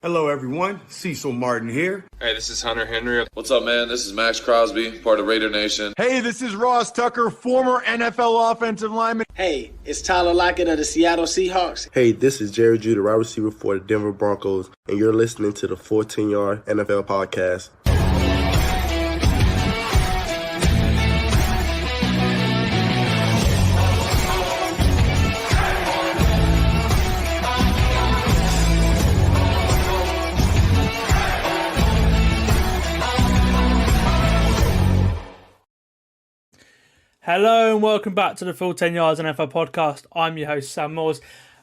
Hello, everyone. Cecil Martin here. Hey, this is Hunter Henry. What's up, man? This is Max Crosby, part of Raider Nation. Hey, this is Ross Tucker, former NFL offensive lineman. Hey, it's Tyler Lockett of the Seattle Seahawks. Hey, this is Jerry Judy, wide receiver for the Denver Broncos, and you're listening to the 14-Yard NFL Podcast. Hello and welcome back to the Full 10 Yards NFL podcast. I'm your host, Sam Moores.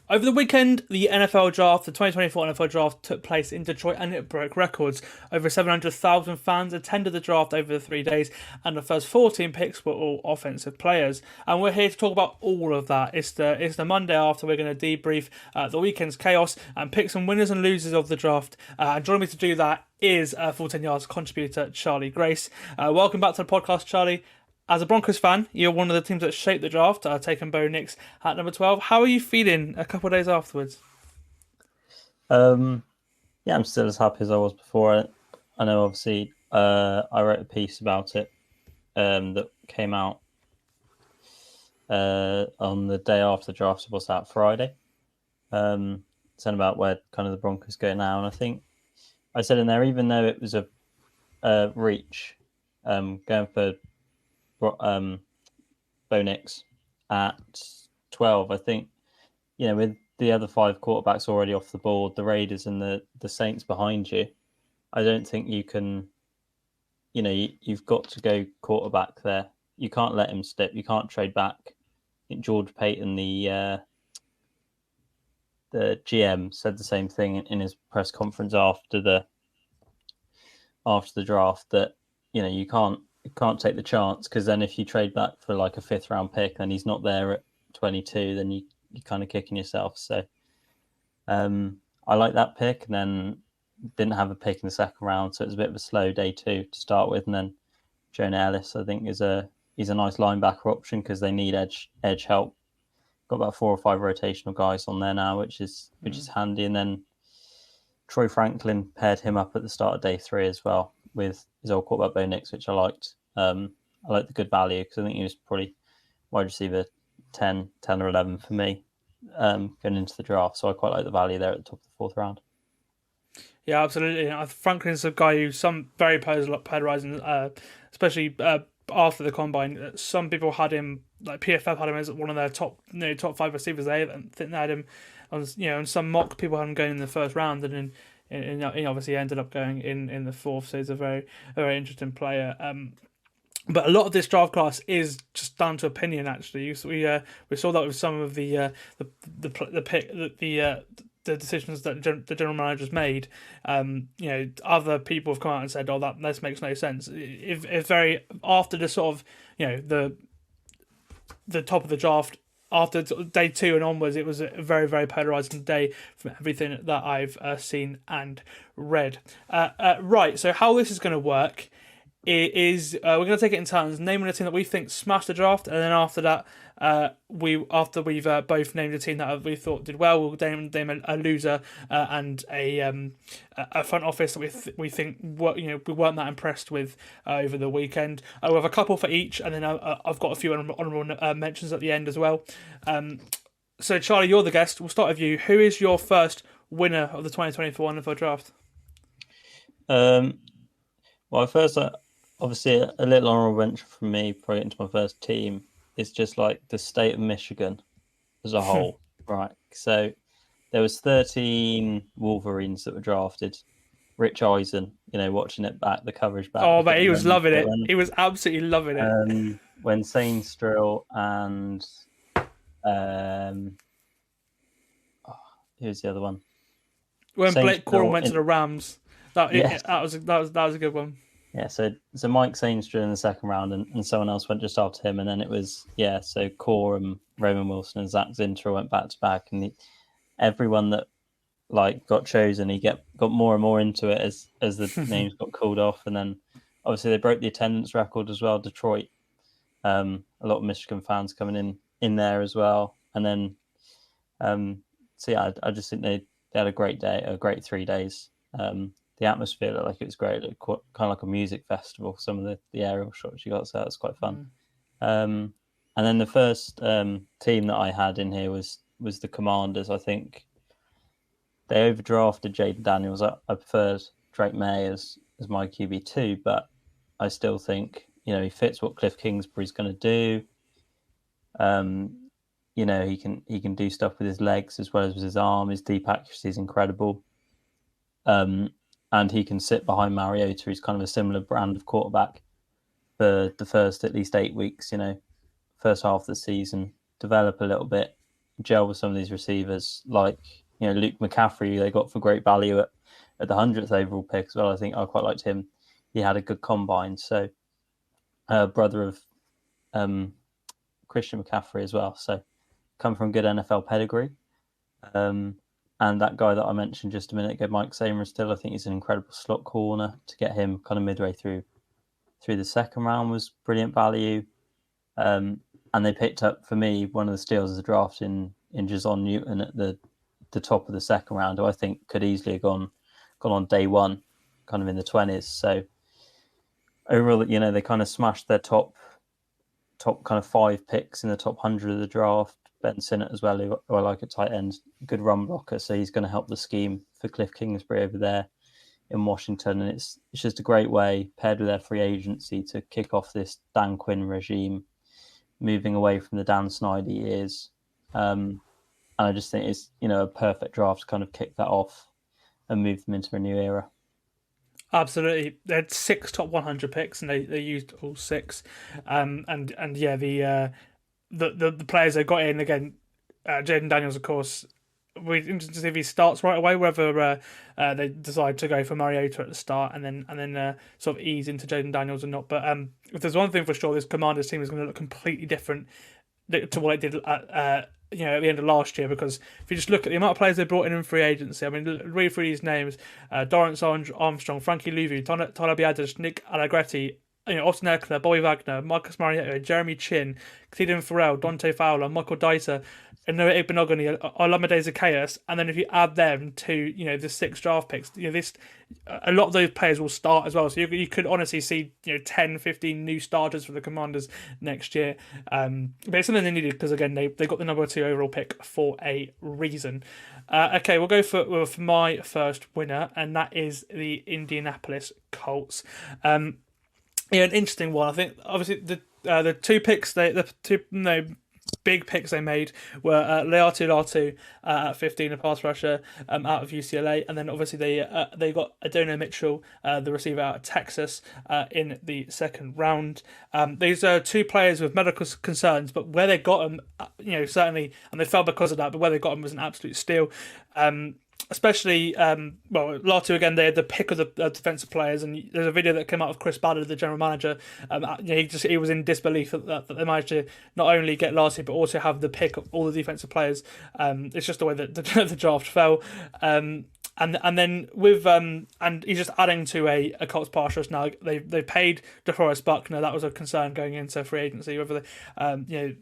Over the weekend, the NFL draft, the 2024 NFL draft, took place in Detroit and it broke records. Over 700,000 fans attended the draft over the 3 days, and the first 14 picks were all offensive players. And we're here to talk about all of that. It's the Monday after. We're going to debrief the weekend's chaos and pick some winners and losers of the draft. And joining me to do that is Full 10 Yards contributor Charlie Grace. Welcome back to the podcast, Charlie. As a Broncos fan, you're one of the teams that shaped the draft, taking Bo Nix at number 12. How are you feeling a couple of days afterwards? I'm still as happy as I was before. I know, obviously, I wrote a piece about it that came out on the day after the draft, so what's that, Friday? Saying about where kind of the Broncos go now. And I think I said in there, even though it was a reach, going for Bo Nix at 12, I think, with the other 5 quarterbacks already off the board, the Raiders and the Saints behind you, I don't think you can, you've got to go quarterback there. You can't let him slip. You can't trade back. I think George Payton, the GM, said the same thing in his press conference after the draft, that, you can't take the chance, because then if you trade back for like a 5th round pick and he's not there at 22, then you're kind of kicking yourself. So I like that pick, and then didn't have a pick in the second round, so it was a bit of a slow day 2 to start with. And then Jonah Ellis, I think, he's a nice linebacker option because they need edge help. Got about 4 or 5 rotational guys on there now, which is handy. And then Troy Franklin paired him up at the start of day 3 as well with his old quarterback Bo Nix, which I liked. I like the good value because I think he was probably wide receiver 10 or 11 for me going into the draft. So I quite like the value there at the top of the 4th round. Yeah, absolutely. Franklin's a guy who's some very polarizing, especially after the combine. Some people had him, like PFF had him as one of their top 5 receivers. They think they had him on, and some mock people had him going in the 1st round, and he obviously ended up going in the 4th. So he's a very interesting player. But a lot of this draft class is just down to opinion. Actually, we saw that with some of the decisions that the general managers made. Other people have come out and said, "Oh, this makes no sense." If very after the sort of the top of the draft, after day 2 and onwards, it was a very, very polarizing day from everything that I've seen and read. Right, so how this is going to work is we're going to take it in turns, naming a team that we think smashed the draft, and then after that, after we've both named a team that we thought did well, we'll name a loser and a front office that we think we weren't that impressed with over the weekend. We have a couple for each, and then I've got a few honourable mentions at the end as well. So Charlie, you're the guest. We'll start with you. Who is your first winner of the 2024 NFL draft? Well, first, obviously, a little honourable mention from me, probably into my first team, is just like the state of Michigan as a whole, right? So there was 13 Wolverines that were drafted. Rich Eisen, watching it back, the coverage back. Oh, but he was loving it. He was absolutely loving it. When Zane Strill and who's the other one? When Zane Blake Strill Corum went to the Rams, that was a good one. Yeah, so Mike Sainsbury in the second round, and someone else went just after him, and then it was so Corum, Raymond Wilson, and Zach Zinter went back to back, and everyone that got chosen, he got more and more into it as the names got called off, and then obviously they broke the attendance record as well. Detroit, a lot of Michigan fans coming in there as well, and then I just think they had a great day, a great 3 days. The atmosphere looked like it was great. It looked kind of like a music festival. Some of the aerial shots you got, so that was quite fun. And then the first team that I had in here was the Commanders. I think they overdrafted Jaden Daniels. I preferred Drake May as my QB2, but I still think he fits what Cliff Kingsbury's going to do. He can do stuff with his legs as well as with his arm. His deep accuracy is incredible. And he can sit behind Mariota, who's kind of a similar brand of quarterback for the first at least 8 weeks, first half of the season, develop a little bit, gel with some of these receivers like, Luke McCaffrey, who they got for great value at the 100th overall pick as well. I think I quite liked him. He had a good combine. So, brother of Christian McCaffrey as well. So, come from good NFL pedigree. And that guy that I mentioned just a minute ago, Mike Sainristil, I think he's an incredible slot corner. To get him kind of midway through the second round was brilliant value. And they picked up, for me, one of the steals of the draft in Jason Newton at the top of the second round, who I think could easily have gone on day one, kind of in the 20s. So overall, they kind of smashed their top kind of 5 picks in the top 100 of the draft. Ben Sinnott as well, who I like at tight end, good run blocker, so he's going to help the scheme for Cliff Kingsbury over there in Washington. And it's just a great way, paired with their free agency, to kick off this Dan Quinn regime, moving away from the Dan Snyder years. And I just think it's a perfect draft to kind of kick that off and move them into a new era. Absolutely, they had 6 top 100 picks, and they used all 6. And yeah, the players they got in again, Jaden Daniels, of course. We're interested to see if he starts right away, whether they decide to go for Mariota at the start and then sort of ease into Jaden Daniels or not. But if there's one thing for sure, this Commanders team is going to look completely different to what it did at the end of last year, because if you just look at the amount of players they brought in free agency, I mean, read through these names: Dorrance Armstrong, Frankie Louvu, Tyler Biadasz, Nick Allegretti, Austin Eckler, Bobby Wagner, Marcus Mariota, Jeremy Chin, Cleveland Farrell, Dante Fowler, Michael Dyser, and Noah Igbenogany, Olamide Zacchaeus, and then if you add them to the 6 draft picks, a lot of those players will start as well. So you could honestly see 10, 15 new starters for the Commanders next year. But it's something they needed because again they got the number 2 overall pick for a reason. Okay, we'll go for my first winner, and that is the Indianapolis Colts. An interesting one. I think obviously the 2 picks big picks they made were Leatu Latu at 15, a pass rusher out of UCLA, and then obviously they got Adonai Mitchell, the receiver out of Texas, in the second round. These are 2 players with medical concerns, but where they got them, certainly, and they fell because of that, but where they got them was an absolute steal. Especially, Latu again, they had the pick of the defensive players, and there's a video that came out of Chris Ballard, the general manager. He was in disbelief that they managed to not only get Latu but also have the pick of all the defensive players. It's just the way that the draft fell. And then with and he's just adding to a Colts pass rush now. They paid DeForest Buckner. That was a concern going into free agency, whether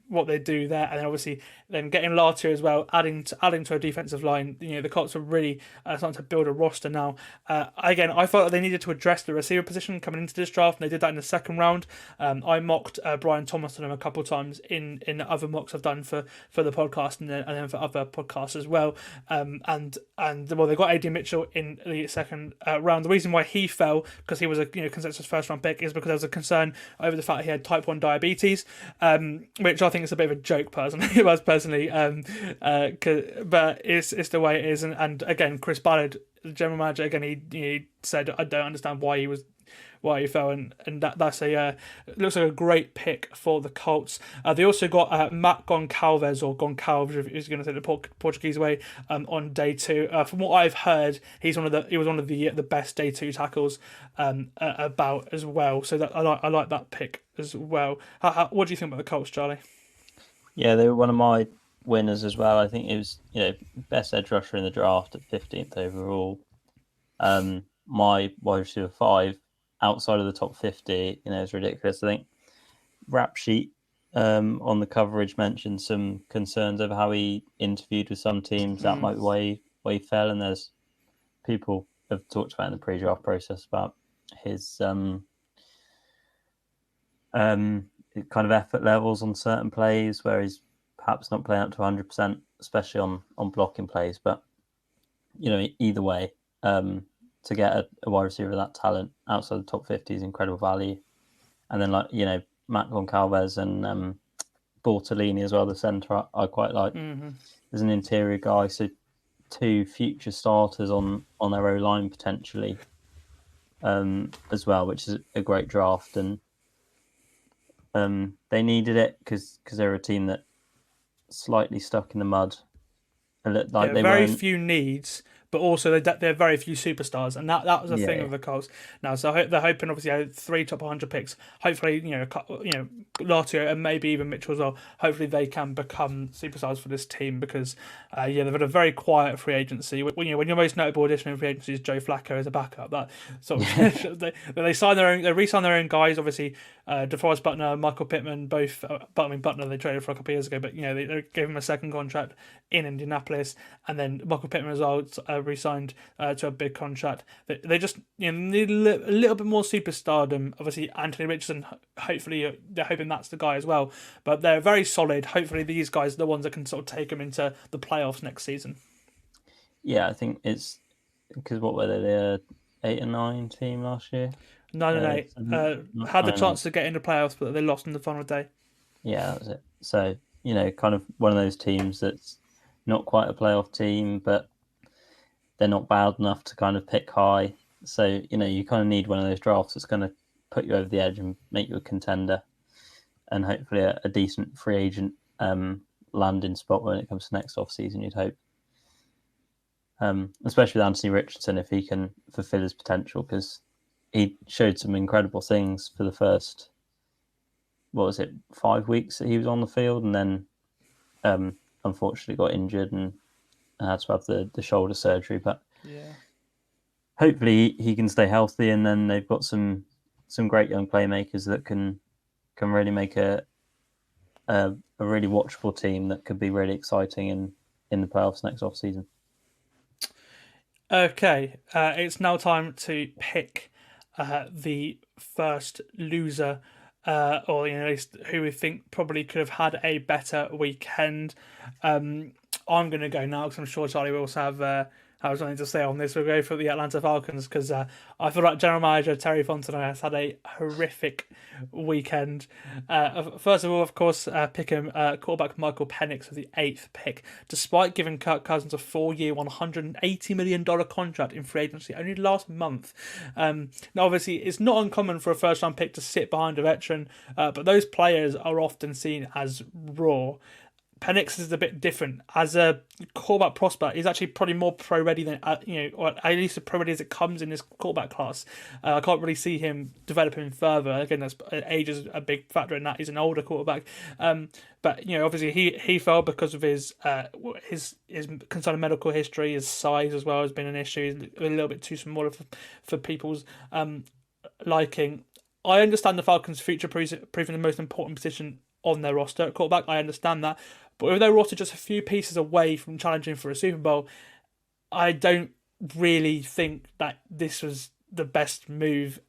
what they do there, and then obviously then getting Latu as well, adding to a defensive line. The Colts are really starting to build a roster now. Again, I thought that they needed to address the receiver position coming into this draft, and they did that in the second round. I mocked Brian Thomas on him a couple of times in other mocks I've done for the podcast and then for other podcasts as well. They got AD Mitchell in the second round. The reason why he fell, because he was a consensus first round pick, is because there was a concern over the fact he had type 1 diabetes, which I think is a bit of a joke personally. But it's the way it is. And again, Chris Ballard, the general manager, again he said, I don't understand why he fell, and that's looks like a great pick for the Colts. They also got Matt Goncalves, or Goncalves, if you're going to say the Portuguese way, on day 2. From what I've heard, he was one of the best day 2 tackles about as well. So that I like that pick as well. What do you think about the Colts, Charlie? Yeah, they were one of my winners as well. I think it was best edge rusher in the draft at 15th overall. My wide receiver 5 outside of the top 50, is ridiculous. I think Rap Sheet on the coverage mentioned some concerns over how he interviewed with some teams. That might be why he fell, and there's people have talked about in the pre-draft process about his kind of effort levels on certain plays where he's perhaps not playing up to 100%, especially on blocking plays. But either way, to get a wide receiver of that talent outside the top 50 is incredible value. And then Matt Goncalves and Bortolini as well, the centre I quite like. Mm-hmm. There's an interior guy, so 2 future starters on their O-line potentially as well, which is a great draft. And they needed it because they're a team that slightly stuck in the mud. Like they very few needs, but also they're very few superstars, and that was the thing with the Colts. Now, so they're hoping obviously 3 top 100 picks. Hopefully, Latio and maybe even Mitchell as well. Hopefully, they can become superstars for this team because they've had a very quiet free agency. When your most notable addition in free agency is Joe Flacco as a backup, that sort of they sign their own, they re-sign their own guys. Obviously, DeForest Buckner, Michael Pittman, both. Buckner they traded for a couple of years ago, but they gave him a second contract in Indianapolis, and then Michael Pittman as well re-signed to a big contract. They just need a little bit more superstardom. Obviously, Anthony Richardson. Hopefully, they're hoping that's the guy as well. But they're very solid. Hopefully, these guys are the ones that can sort of take them into the playoffs next season. Yeah, I think it's because what were they? They're 8 and 9 team last year. 9 and 8 had the chance to get into playoffs, but they lost on the final day. Yeah, that was it. So kind of one of those teams that's not quite a playoff team, but they're not bad enough to kind of pick high. So, you kind of need one of those drafts that's going to put you over the edge and make you a contender, and hopefully a decent free agent landing spot when it comes to next off-season, you'd hope. Especially with Anthony Richardson, if he can fulfill his potential, because he showed some incredible things for the first, 5 weeks that he was on the field, and then unfortunately got injured and had to have the shoulder surgery. But hopefully he can stay healthy, and then they've got some great young playmakers that can really make a really watchable team that could be really exciting in the playoffs next off season. Okay, it's now time to pick the first loser, or at least who we think probably could have had a better weekend. I'm going to go now because I'm sure Charlie will also have something to say on this. We'll go for the Atlanta Falcons because I feel like General Manager Terry Fontenot has had a horrific weekend. First of all, of course, pick him quarterback Michael Penix with the 8th pick, despite giving Kirk Cousins a 4-year, $180 million contract in free agency only last month. Now, obviously, it's not uncommon for a first-round pick to sit behind a veteran, but those players are often seen as raw. Penix is a bit different. As a quarterback prospect, he's actually probably more pro-ready than, or at least as pro-ready as it comes in this quarterback class. I can't really see him developing further. Again, age is a big factor in that. He's an older quarterback. But, obviously he fell because of his concerned medical history. His size as well has been an issue. He's a little bit too small for people's liking. I understand the Falcons' future proving the most important position on their roster at quarterback. I understand that. But with their roster just a few pieces away from challenging for a Super Bowl, I don't really think that this was the best move.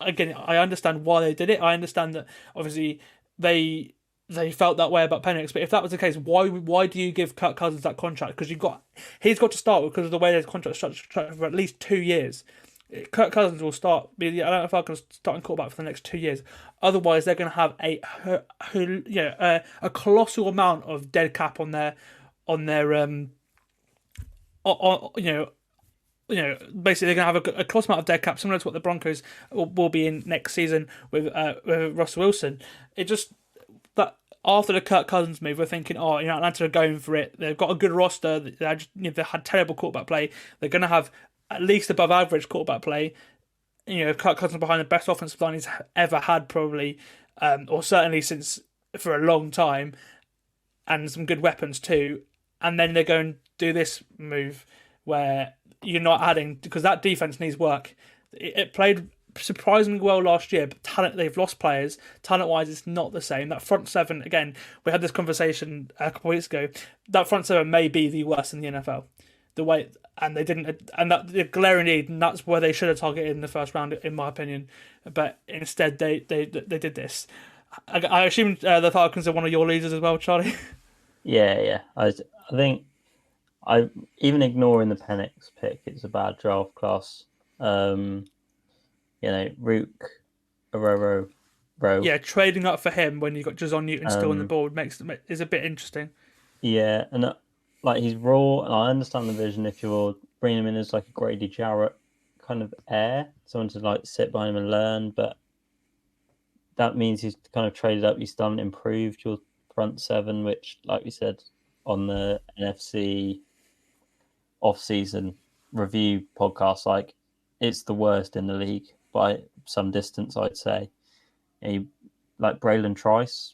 Again, I understand why they did it. I understand that obviously they felt that way about Penix. But if that was the case, why do you give Kirk Cousins that contract? Because he's got to start because of the way their contract structured for at least 2 years. Kirk Cousins will be the Atlanta Falcons starting quarterback for the next 2 years. Otherwise, they're going to have a colossal amount of dead cap on their basically they're going to have a close amount of dead cap, similar to what the Broncos will be in next season with Russell Wilson. It just that after the Kirk Cousins move, we're thinking, Atlanta are going for it. They've got a good roster. They had terrible quarterback play. They're going to have at least above average quarterback play. Kirk Cousins behind the best offensive line he's ever had, probably, or certainly since for a long time, and some good weapons too. And then they're going to do this move where you're not adding, because that defense needs work. It played surprisingly well last year, but they've lost players. Talent-wise, it's not the same. That front seven, again, we had this conversation a couple of weeks ago. That front seven may be the worst in the NFL. the way, and they didn't, and that the glaring need, and that's where they should have targeted in the first round, in my opinion. But instead, they did this. I assume the Falcons are one of your leaders as well, Charlie. Yeah. I think even ignoring the Penix pick, it's a bad draft class. Rook, Aroro, Rowe. Yeah, trading up for him when you got Jason Newton still on the board is a bit interesting. Yeah, and he's raw, and I understand the vision if you're bringing him in as like a Grady Jarrett kind of heir, someone to sit behind him and learn, but that means he's kind of traded up. You still haven't improved your front seven, which, like we said on the NFC off-season review podcast, it's the worst in the league by some distance, I'd say. Braylon Trice,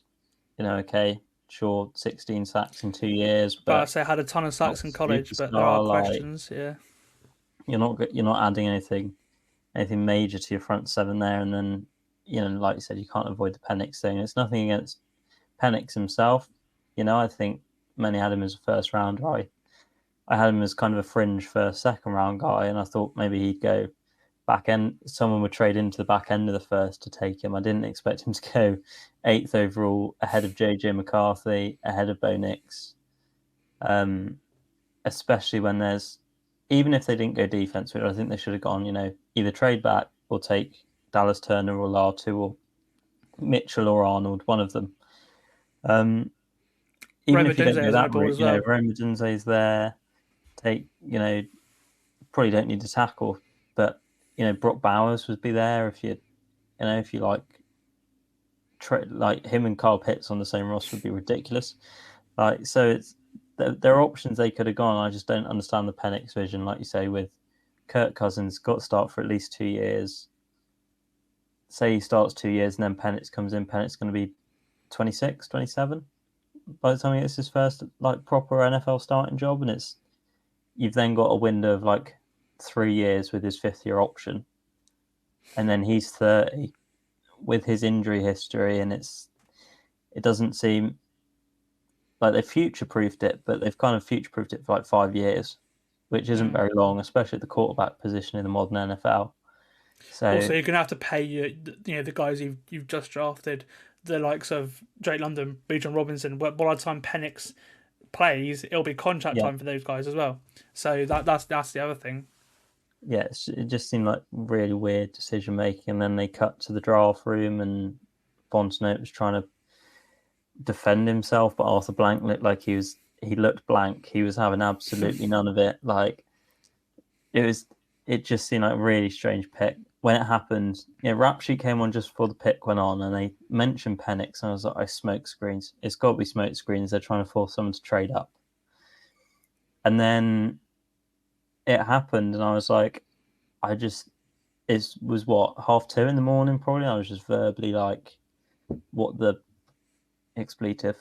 okay, sure, 16 sacks in 2 years, but I say had a ton of sacks in college, but there are questions. Yeah, you're not adding anything major to your front seven there, and then like you said, you can't avoid the Penix thing. It's nothing against Penix himself. I think many had him as a first rounder. I had him as kind of a fringe first, second round guy, and I thought maybe he'd go back end. Someone would trade into the back end of the first to take him. I didn't expect him to go 8th overall, ahead of JJ McCarthy, ahead of Bo Nix. Especially when even if they didn't go defense, which I think they should have gone, either trade back or take Dallas Turner or Latu or Mitchell or Arnold, one of them. Even if you don't go that route, Rome Odunze's there. Take, probably don't need to tackle, but Brock Bowers would be there if you like him and Kyle Pitts on the same roster would be ridiculous. So there are options they could have gone. I just don't understand the Penix vision, like you say, with Kirk Cousins got to start for at least 2 years. Say he starts 2 years and then Penix comes in. Penix going to be 26, 27 by the time he gets his first proper NFL starting job, and you've then got a window of 3 years with his 5th-year option, and then he's 30 with his injury history, and it doesn't seem like they've future-proofed it, but they've kind of future-proofed it for 5 years, which isn't very long, especially at the quarterback position in the modern NFL. So also, you're going to have to pay the guys you've just drafted, the likes of Drake London, Bijan Robinson. By the time Penix plays, it'll be contract time for those guys as well. So that's the other thing. Yeah, it just seemed like really weird decision making, and then they cut to the draft room, and Fontenot was trying to defend himself, but Arthur Blank looked like he looked blank. He was having absolutely none of it. It just seemed like a really strange pick. When it happened, Rap Sheet came on just before the pick went on, and they mentioned Penix, and I was like, smoke screens. It's got to be smoke screens. They're trying to force someone to trade up. And then it happened, and I was like, it was what, 2:30 in the morning probably. I was just verbally like, what the expletive?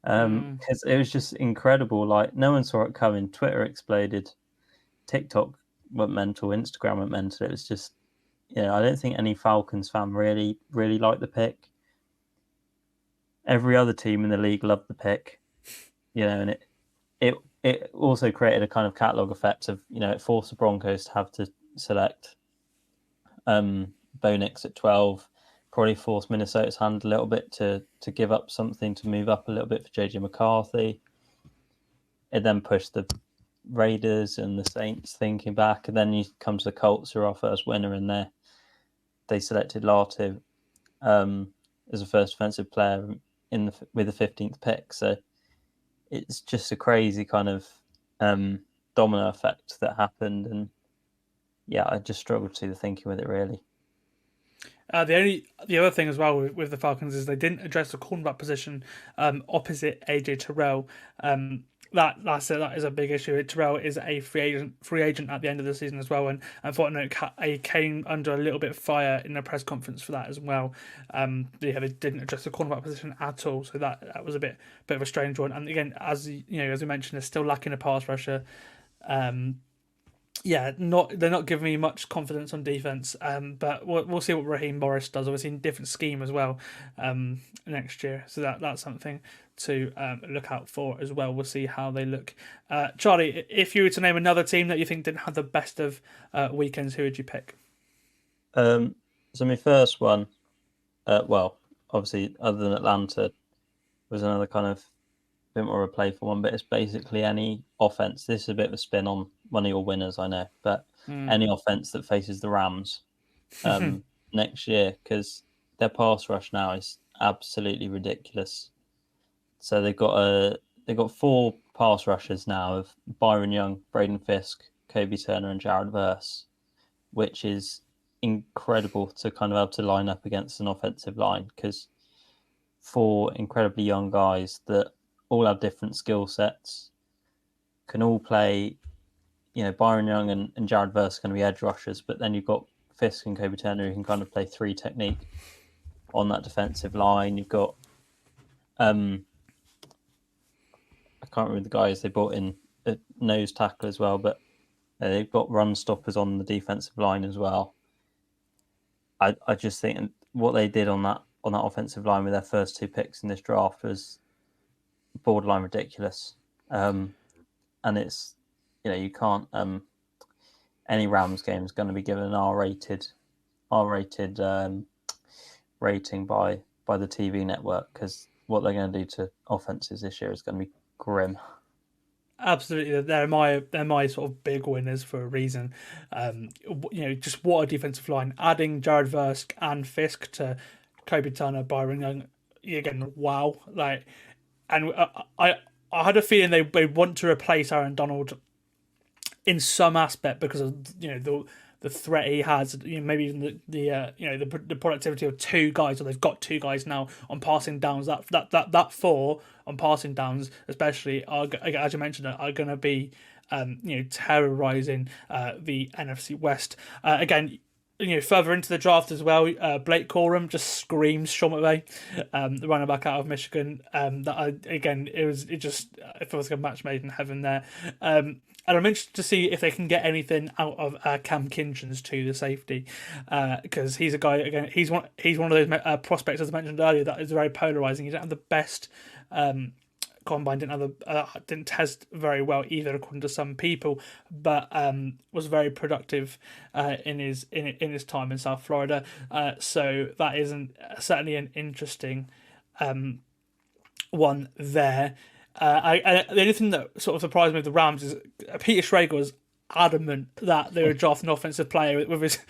Because it was just incredible. No one saw it coming. Twitter exploded. TikTok went mental. Instagram went mental. It was just, I don't think any Falcons fan really liked the pick. Every other team in the league loved the pick, and it also created a kind of catalog effect of, it forced the Broncos to have to select Bo Nix at 12, probably forced Minnesota's hand a little bit to give up something to move up a little bit for JJ McCarthy. It then pushed the Raiders and the Saints thinking back, and then you come to the Colts, who are our first winner, and they selected Latu as a first defensive player with the 15th pick. So it's just a crazy kind of domino effect that happened, and I just struggled to see the thinking with it really. The other thing as well with the Falcons is they didn't address the cornerback position opposite AJ Terrell. That is a big issue. Terrell is a free agent at the end of the season as well, and Fortnite came under a little bit of fire in a press conference for that as well. They didn't address the cornerback position at all, so that was a bit of a strange one. And again, as we mentioned, they're still lacking a pass rusher. They're not giving me much confidence on defense. But we'll see what Raheem Morris does. Obviously, in different scheme as well next year, so that's something to look out for as well. We'll see how they look. Charlie, if you were to name another team that you think didn't have the best of weekends, who would you pick? So my first one, well, obviously, other than Atlanta, was another kind of bit more of a playful one, but it's basically any offense. This is a bit of a spin on one of your winners, I know, but any offense that faces the Rams next year, because their pass rush now is absolutely ridiculous. So they've got 4 pass rushers now of Byron Young, Braden Fisk, Kobe Turner, and Jared Verse, which is incredible to kind of have to line up against an offensive line, because 4 incredibly young guys that all have different skill sets, can all play. Byron Young and Jared Verse are going to be edge rushers, but then you've got Fisk and Kobe Turner who can kind of play 3 technique on that defensive line. You've got I can't remember the guys they brought in, a nose tackle as well, but they've got run stoppers on the defensive line as well. I just think what they did on that offensive line with their first 2 picks in this draft was borderline ridiculous. And it's, you can't, any Rams game is going to be given an R-rated rating by the TV network, because what they're going to do to offenses this year is going to be grim. Absolutely, they're my sort of big winners for a reason. Just what a defensive line. Adding Jared Verse and Fisk to Kobe Turner, Byron Young, again, wow. And I had a feeling they want to replace Aaron Donald in some aspect because of the threat he has. Maybe even the productivity of 2 guys. So they've got 2 guys now on passing downs. That 4 on passing downs, especially, as you mentioned, are going to be terrorizing the NFC West. Again, further into the draft as well, Blake Corum just screams Sean McVay, the running back out of Michigan. It feels like a match made in heaven there. And I'm interested to see if they can get anything out of Cam Kinchens too, the safety, because he's a guy, again, he's one of those prospects, as I mentioned earlier, that is very polarizing. He didn't have the best combine, didn't test very well either, according to some people, but was very productive in his time in South Florida. So that isn't certainly an interesting one there. The only thing that sort of surprised me with the Rams is Peter Schrager was adamant that they were drafting an offensive player with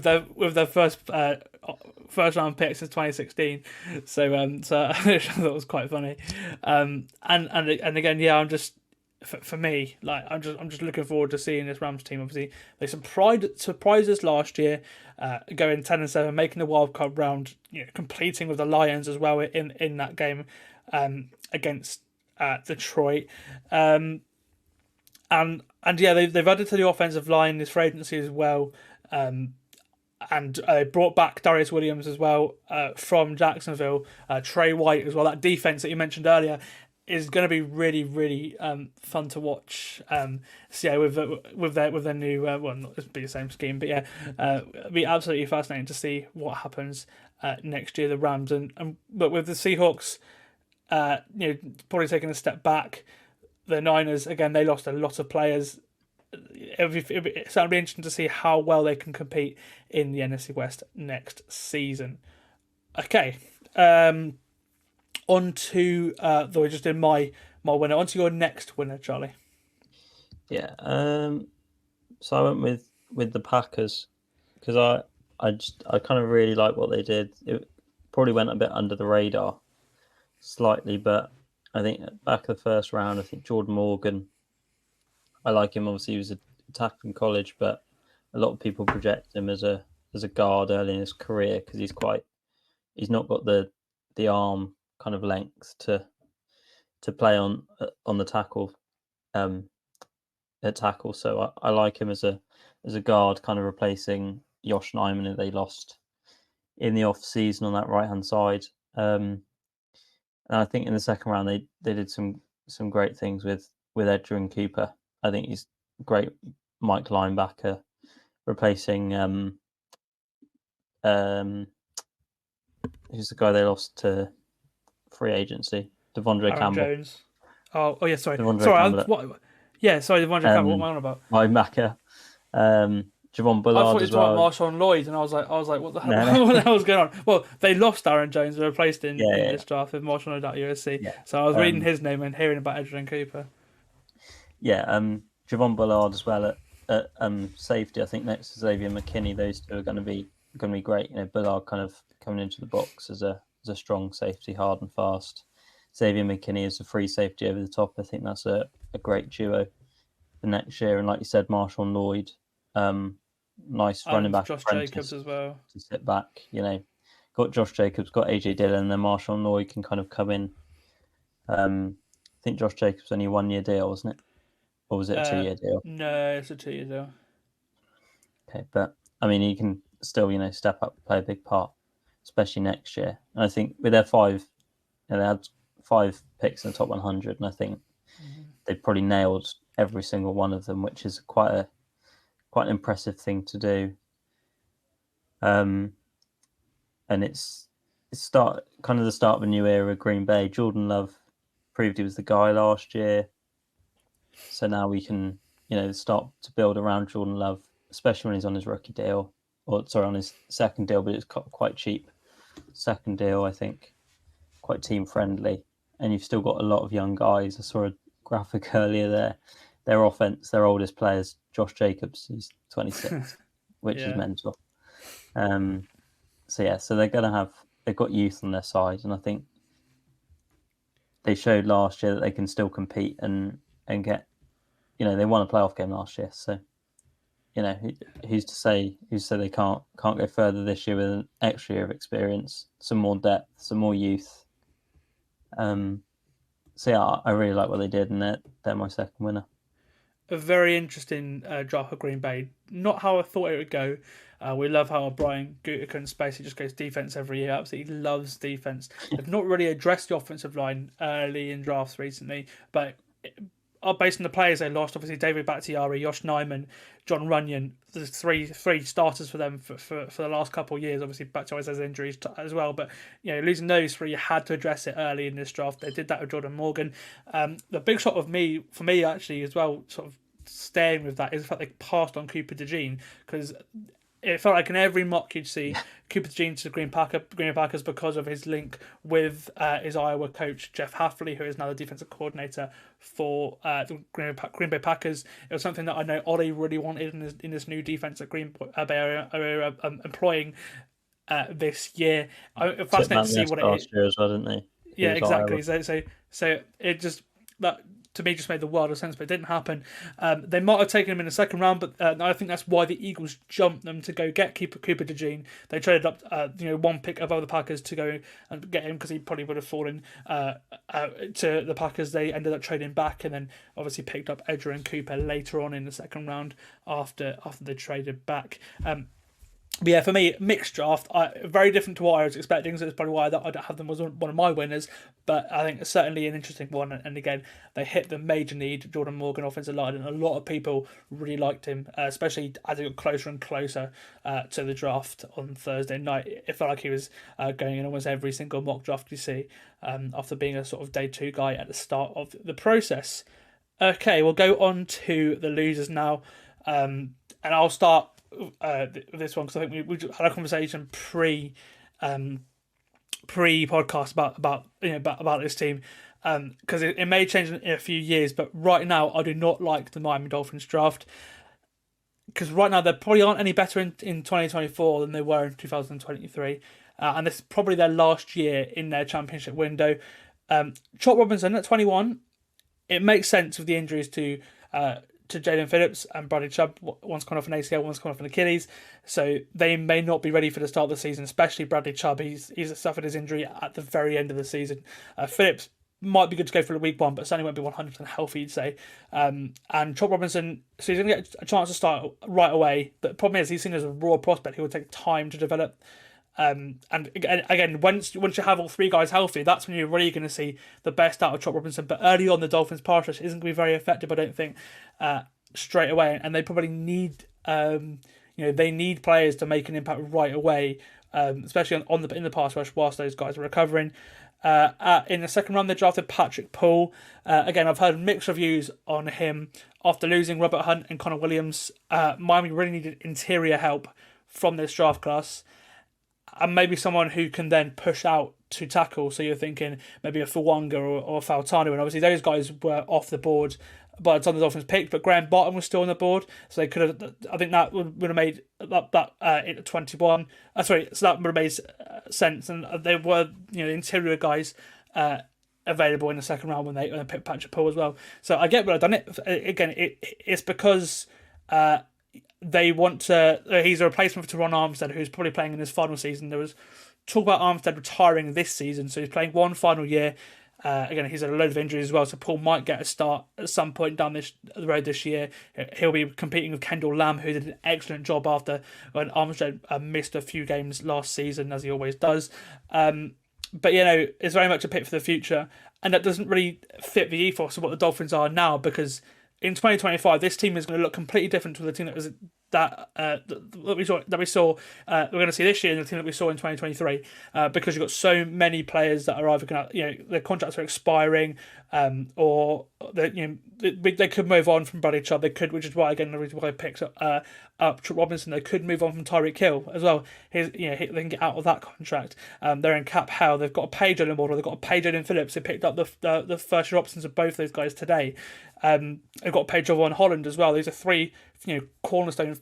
their first round pick since 2016. So I thought it was quite funny. And again, yeah, I'm just for me, I'm just looking forward to seeing this Rams team. Obviously, they surprised us last year, going 10-7, making the wild card round, completing with the Lions as well in that game against Detroit. And yeah, they've added to the offensive line this free agency as well, and brought back Darius Williams as well from Jacksonville, Trey White as well. That defense that you mentioned earlier is going to be really, really fun to watch. So yeah, with their new not it'll be the same scheme, but yeah, it'll be absolutely fascinating to see what happens next year. The Rams but with the Seahawks, probably taking a step back. The Niners, again, they lost a lot of players. It'll be interesting to see how well they can compete in the NFC West next season. Okay, on to though I just did my winner. On to your next winner, Charlie. Yeah, so I went with the Packers because I kind of really like what they did. It probably went a bit under the radar slightly, but I think back of the first round, I think Jordan Morgan, I like him. Obviously, he was a tackle in college, but a lot of people project him as a guard early in his career because he's not got the arm kind of length to play on the tackle at tackle. So I like him as a guard, kind of replacing Josh Nijman, who they lost in the off season on that right hand side. And I think in the second round they did some great things with Edgerrin Cooper. I think he's a great Mike linebacker, replacing who's the guy they lost to free agency? Devondre Aaron Campbell. Jones. Yeah, sorry. Devondre Sorry, Campbell. Devondre Campbell. What am I on about? My Macca. Javon I Bullard thought you as were talking well. about Marshawn Lloyd, and I was like, what the hell? No. What the hell was going on? Well, they lost Aaron Jones and replaced in Yeah. this draft with Marshawn Lloyd at USC. Yeah. So I was reading his name and hearing about Adrian Cooper. Yeah, Javon Bullard as well at safety. I think next to Xavier McKinney, those two are going to be great. You know, Bullard kind of coming into the box as a strong safety, hard and fast. Xavier McKinney is a free safety over the top. I think that's a great duo for next year. And like you said, Marshawn Lloyd, nice running back. Josh Jacobs as well to sit back. You know, got Josh Jacobs, got AJ Dillon, and then Marshawn Lloyd can kind of come in. I think Josh Jacobs only a 1 year deal, wasn't it? Or was it a 2 year deal? No, it's a 2 year deal. Okay, but I mean, he can still, you know, step up and play a big part, especially next year. And I think with their five, you know, they had 5 picks in the top 100, and I think they probably nailed every single one of them, which is quite an impressive thing to do. And it's the start of a new era of Green Bay. Jordan Love proved he was the guy last year. So now we can, you know, start to build around Jordan Love, especially when he's on his rookie deal, on his second deal, but it's quite cheap. Second deal, I think, quite team friendly. And you've still got a lot of young guys. I saw a graphic earlier there. Their offense, their oldest players, Josh Jacobs, he's 26, which is mental. So they've got youth on their side, and I think they showed last year that they can still compete and get, you know, they won a playoff game last year. So, you know, who's to say they can't go further this year with an extra year of experience, some more depth, some more youth. So yeah, I really like what they did, and they're my second winner. A very interesting draft of Green Bay. Not how I thought it would go. We love how Brian Gutekunst basically just goes defense every year. Absolutely loves defense. They've not really addressed the offensive line early in drafts recently, but based on the players they lost, obviously David Bakhtiari, Josh Nyman, John Runyon, there's three starters for them for the last couple of years. Obviously Bakhtiari has injuries as well, but you know, losing those three, you had to address it early in this draft. They did that with Jordan Morgan. The big shot for me actually as well, sort of staying with that, is the fact they passed on Cooper DeJean, because it felt like in every mock you'd see Cooper DeJean to the Green Bay Packers because of his link with his Iowa coach Jeff Hafley, who is now the defensive coordinator for the Green Bay Packers. It was something that I know Ollie really wanted in this new defense at Green Bay Area employing this year. I'm fascinated to see what it is. Year as well, didn't they? Yeah, exactly. So it just that. To me, just made the world of sense, but it didn't happen. They might have taken him in the second round, but I think that's why the Eagles jumped them to go get Cooper DeJean. They traded up, one pick above the Packers to go and get him because he probably would have fallen to the Packers. They ended up trading back and then obviously picked up Adrian Cooper later on in the second round after they traded back. But yeah, for me, mixed draft, very different to what I was expecting, so it's probably why I don't have them as one of my winners, but I think it's certainly an interesting one, and again, they hit the major need, Jordan Morgan, offensive line, and a lot of people really liked him, especially as it got closer and closer to the draft on Thursday night. It felt like he was going in almost every single mock draft you see, after being a sort of day 2 guy at the start of the process. Okay, we'll go on to the losers now, and I'll start this one because I think we had a conversation pre podcast about this team, because it may change in a few years, but right now I do not like the Miami Dolphins draft, because right now they probably aren't any better in 2024 than they were in 2023, and this is probably their last year in their championship window. Chop Robinson at 21, it makes sense with the injuries to Jalen Phillips and Bradley Chubb. One's come off an ACL, one's come off an Achilles, so they may not be ready for the start of the season, especially Bradley Chubb. He's suffered his injury at the very end of the season. Phillips might be good to go for the week 1, but certainly won't be 100% healthy, you'd say. And Chop Robinson, so he's going to get a chance to start right away, but the problem is he's seen as a raw prospect. He will take time to develop. And again, once you have all 3 guys healthy, that's when you're really going to see the best out of Chop Robinson. But early on, the Dolphins' pass rush isn't going to be very effective, I don't think, straight away. And they probably need, they need players to make an impact right away, especially in the pass rush whilst those guys are recovering. In the second round, they drafted Patrick Poole. Again, I've heard mixed reviews on him after losing Robert Hunt and Connor Williams. Miami really needed interior help from this draft class, and maybe someone who can then push out to tackle. So you're thinking maybe a Fuwanga or Faltano, and obviously those guys were off the board by the time the Dolphins picked, but Graham Barton was still on the board, so they could have. I think that would have made that at 21. So that would have made sense, and there were interior guys available in the second round when they picked Patrick Poole as well. So I get why I've done it. Again, it's because they want to. He's a replacement for Teron Armstead, who's probably playing in his final season. There was talk about Armstead retiring this season, so he's playing one final year. Again, he's had a load of injuries as well, so Paul might get a start at some point down the road this year. He'll be competing with Kendall Lamb, who did an excellent job after when Armstead missed a few games last season, as he always does. But it's very much a pick for the future, and that doesn't really fit the ethos of what the Dolphins are now, because in 2025, this team is going to look completely different to the team that we saw we're going to see this year and the team that we saw in 2023, because you've got so many players that are either going to, their contracts are expiring, or they could move on from Bradley Chubb. They could, which is why again the reason why I picked up Trip Robinson. They could move on from Tyreek Hill as well. They can get out of that contract. They're in cap hell. They've got to pay Jalen Waddle. They've got to pay Jaden Phillips. They picked up the first year options of both those guys today. They've got to pay Javon Holland as well. These are three cornerstone,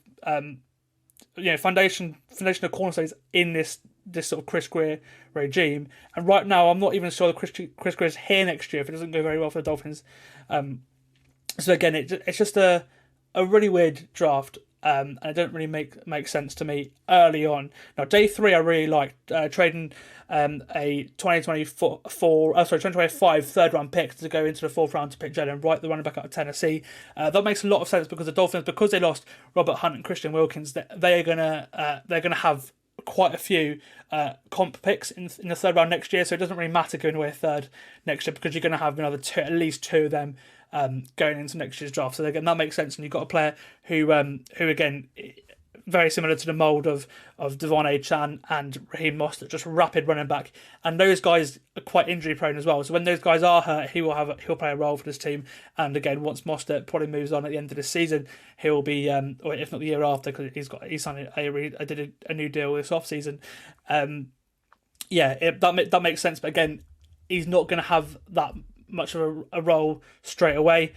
foundation of cornerstones in this sort of Chris Greer regime. And right now, I'm not even sure that Chris Greer is here next year if it doesn't go very well for the Dolphins. So again, it's just a really weird draft. And it didn't really make sense to me early on. Now, day 3, I really liked trading a 2025 third round pick to go into the fourth round to pick Jalen Wright, the running back out of Tennessee. That makes a lot of sense because the Dolphins, because they lost Robert Hunt and Christian Wilkins, they're gonna have quite a few comp picks in the third round next year. So it doesn't really matter going away third next year because you're going to have at least 2 of them going into next year's draft. So again, that makes sense. And you've got a player who again, very similar to the mould of Devon Achane and Raheem Mostert, just rapid running back. And those guys are quite injury prone as well. So when those guys are hurt, he'll play a role for this team. And again, once Mostert probably moves on at the end of the season, he'll be, or if not the year after, because he's signed a new deal this off season. That makes sense. But again, he's not going to have that much of a role straight away.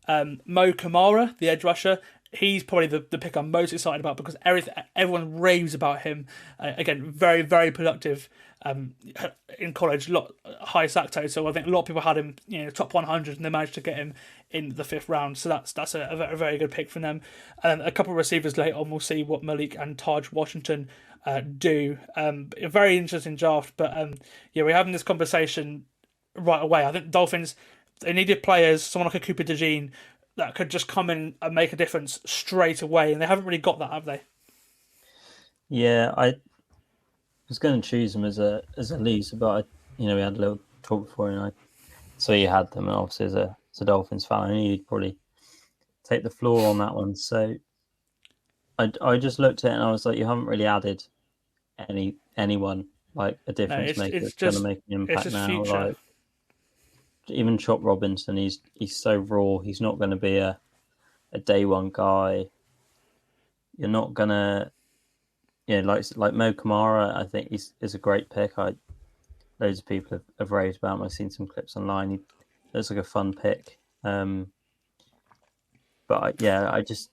Mo Kamara, the edge rusher, he's probably the pick I'm most excited about because everyone raves about him. Again, very, very productive in college, high sack total. So I think a lot of people had him, top 100, and they managed to get him in the 5th round. So that's a very, very good pick from them. A couple of receivers later on, we'll see what Malik and Taj Washington do. A very interesting draft, but we're having this conversation right away. I think the Dolphins, they needed players, someone like a Cooper DeJean, that could just come in and make a difference straight away, and they haven't really got that, have they? Yeah, I was going to choose them as a loser, but we had a little talk before, and I saw you had them, and obviously as a Dolphins fan, I knew you'd probably take the floor on that one. So I just looked at it and I was like, you haven't really added anyone like a difference maker that's going to make an impact now. Future. Like, even Chop Robinson, he's so raw. He's not going to be a day one guy. You're not gonna, like Mo Kamara. I think is a great pick. Loads of people have raved about him. I've seen some clips online. He looks like a fun pick. I just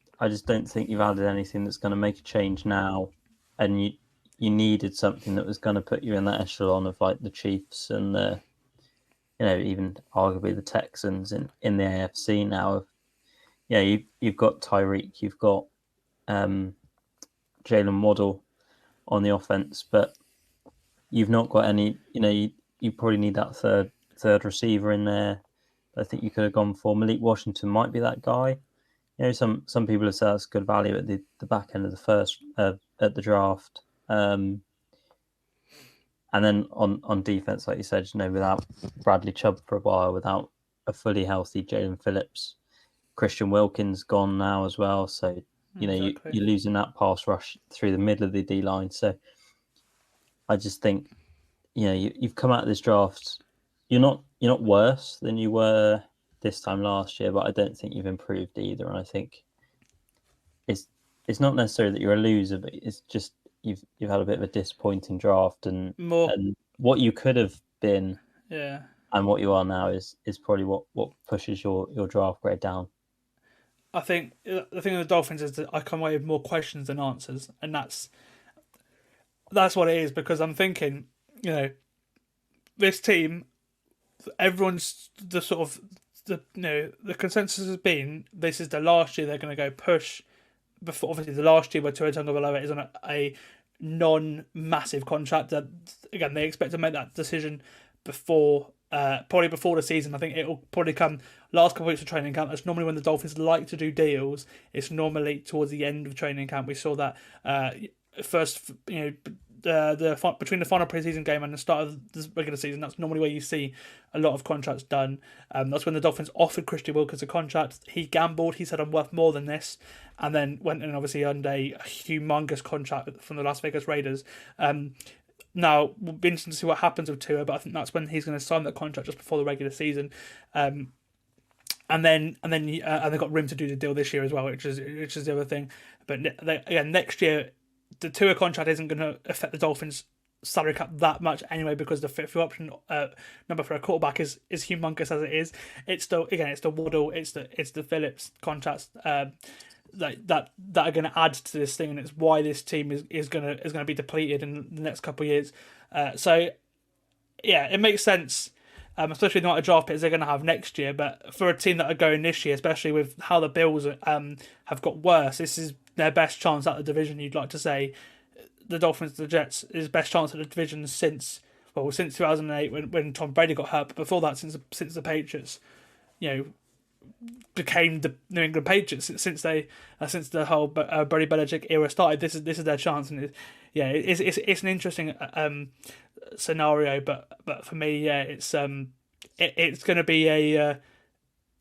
don't think you've added anything that's going to make a change now. And you needed something that was going to put you in that echelon of like the Chiefs and the, even arguably the Texans in the AFC now. You've got Tyreek, you've got Jalen Waddle on the offense, but you've not got any. You probably need that third receiver in there. I think you could have gone for Malik Washington. Might be that guy. Some people have said that's good value at the back end of the first at the draft. And then on defense, like you said, without Bradley Chubb for a while, without a fully healthy Jalen Phillips, Christian Wilkins gone now as well. So You know, Exactly. you're losing that pass rush through the middle of the D line. So I just think, you've come out of this draft. You're not worse than you were this time last year, but I don't think you've improved either. And I think it's not necessarily that you're a loser, but it's just you've had a bit of a disappointing draft, and More, what you could have been yeah. and what you are now is probably what pushes your draft grade down. I think the thing with the Dolphins is that I come away with more questions than answers, and that's what it is, because I'm thinking, this team, everyone's the sort of the consensus has been this is the last year they're going to go push. Before, obviously, the last year where Tua Tagovailoa is on a non-massive contract. That again, they expect to make that decision probably before the season. I think it will probably come last couple of weeks of training camp. That's normally when the Dolphins like to do deals. It's normally towards the end of training camp. We saw that first, between the final preseason game and the start of the regular season. That's normally where you see a lot of contracts done. That's when the Dolphins offered Christian Wilkins a contract. He gambled. He said, "I'm worth more than this," and then went in obviously under a humongous contract from the Las Vegas Raiders. Now, we'll be interesting to see what happens with Tua, but I think that's when he's going to sign that contract just before the regular season. And then they got room to do the deal this year as well, which is the other thing. But again, next year, the Tua contract isn't going to affect the Dolphins' salary cap that much anyway, because the fifth option number for a quarterback is humongous as it is. It's still, again, it's the Waddle, it's the Phillips contracts that are going to add to this thing, and it's why this team is going to be depleted in the next couple of years. So yeah, it makes sense. Especially the amount of draft picks they're going to have next year. But for a team that are going this year, especially with how the Bills have got worse, this is their best chance at the division. You'd like to say the Dolphins, the Jets, is best chance at the division since 2008 when Tom Brady got hurt. But before that, since the Patriots, became the New England Patriots since the whole Brady Belichick era started. This is their chance, and it's an interesting scenario. But for me, it's going to be it's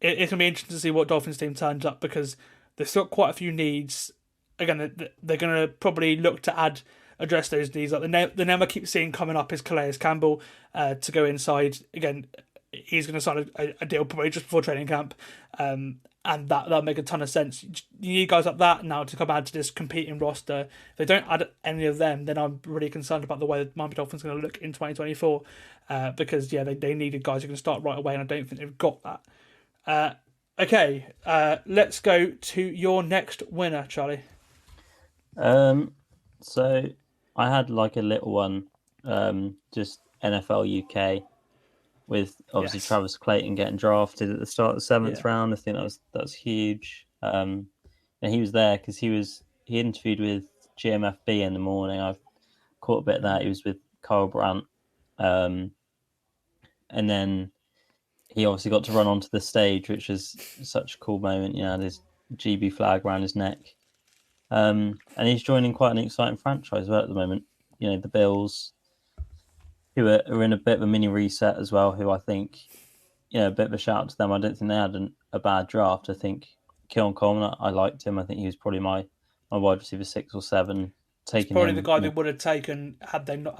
going to be interesting to see what Dolphins team turns up, because they've got quite a few needs. Again, they're going to probably look to address those needs. Like the name I keep seeing coming up is Calais Campbell to go inside. Again, he's going to sign a deal probably just before training camp, and that'll make a ton of sense. You need guys like that now to come add to this competing roster. If they don't add any of them, then I'm really concerned about the way the Miami Dolphins are going to look in 2024, because they needed guys who can start right away, and I don't think they've got that. Okay, let's go to your next winner, Charlie. So I had like a little one, just NFL UK, with obviously Travis Clayton getting drafted at the start of the seventh round. I think that was huge. And he was there because he interviewed with GMFB in the morning. I've caught a bit of that. He was with Kyle Brandt, and then he obviously got to run onto the stage, which is such a cool moment. His GB flag around his neck. And he's joining quite an exciting franchise as well at the moment. The Bills, who are in a bit of a mini reset as well, who I think, a bit of a shout out to them. I don't think they had a bad draft. I think Keon Coleman, I liked him. I think he was probably my wide receiver 6 or 7. He's probably the guy they would have taken had they not,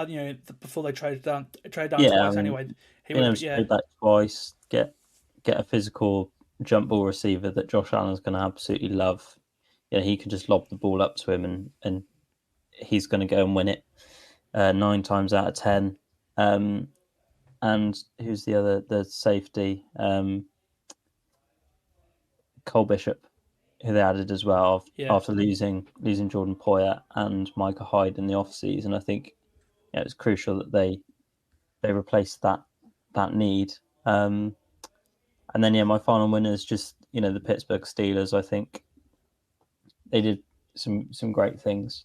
before they traded down twice anyway. He would trade back twice, get a physical jump ball receiver that Josh Allen's going to absolutely love. He can just lob the ball up to him and he's going to go and win it 9 times out of 10. And who's the safety? Cole Bishop, who they added as well after losing Jordan Poyer and Micah Hyde in the offseason. I think it's crucial that they replaced that need. And then my final winner is just the Pittsburgh Steelers. I think they did some great things,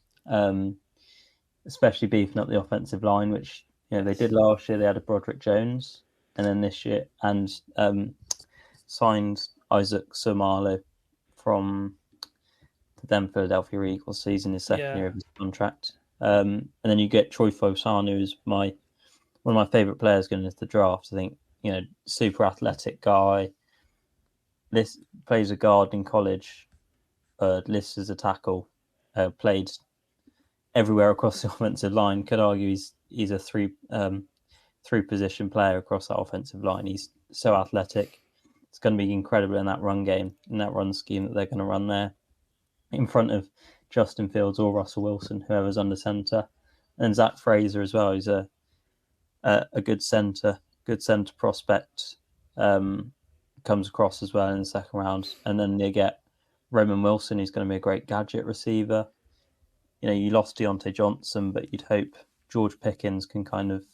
especially beefing up the offensive line, which they did last year. They had a Broderick Jones, and then this year signed Isaac Somalo from the then Philadelphia Eagles. So he's in his second year of his contract. And then you get Troy Fausanu, who's one of my favourite players going into the draft. I think super athletic guy. This plays a guard in college. listed as a tackle, played everywhere across the offensive line. Could argue he's a three position player across that offensive line. He's so athletic. It's going to be incredible in that run game, in that run scheme that they're going to run there in front of Justin Fields or Russell Wilson, whoever's under centre. And Zach Fraser as well. He's a good centre prospect. Comes across as well in the second round. And then they get Roman Wilson, who's going to be a great gadget receiver. You lost Deontay Johnson, but you'd hope George Pickens can kind of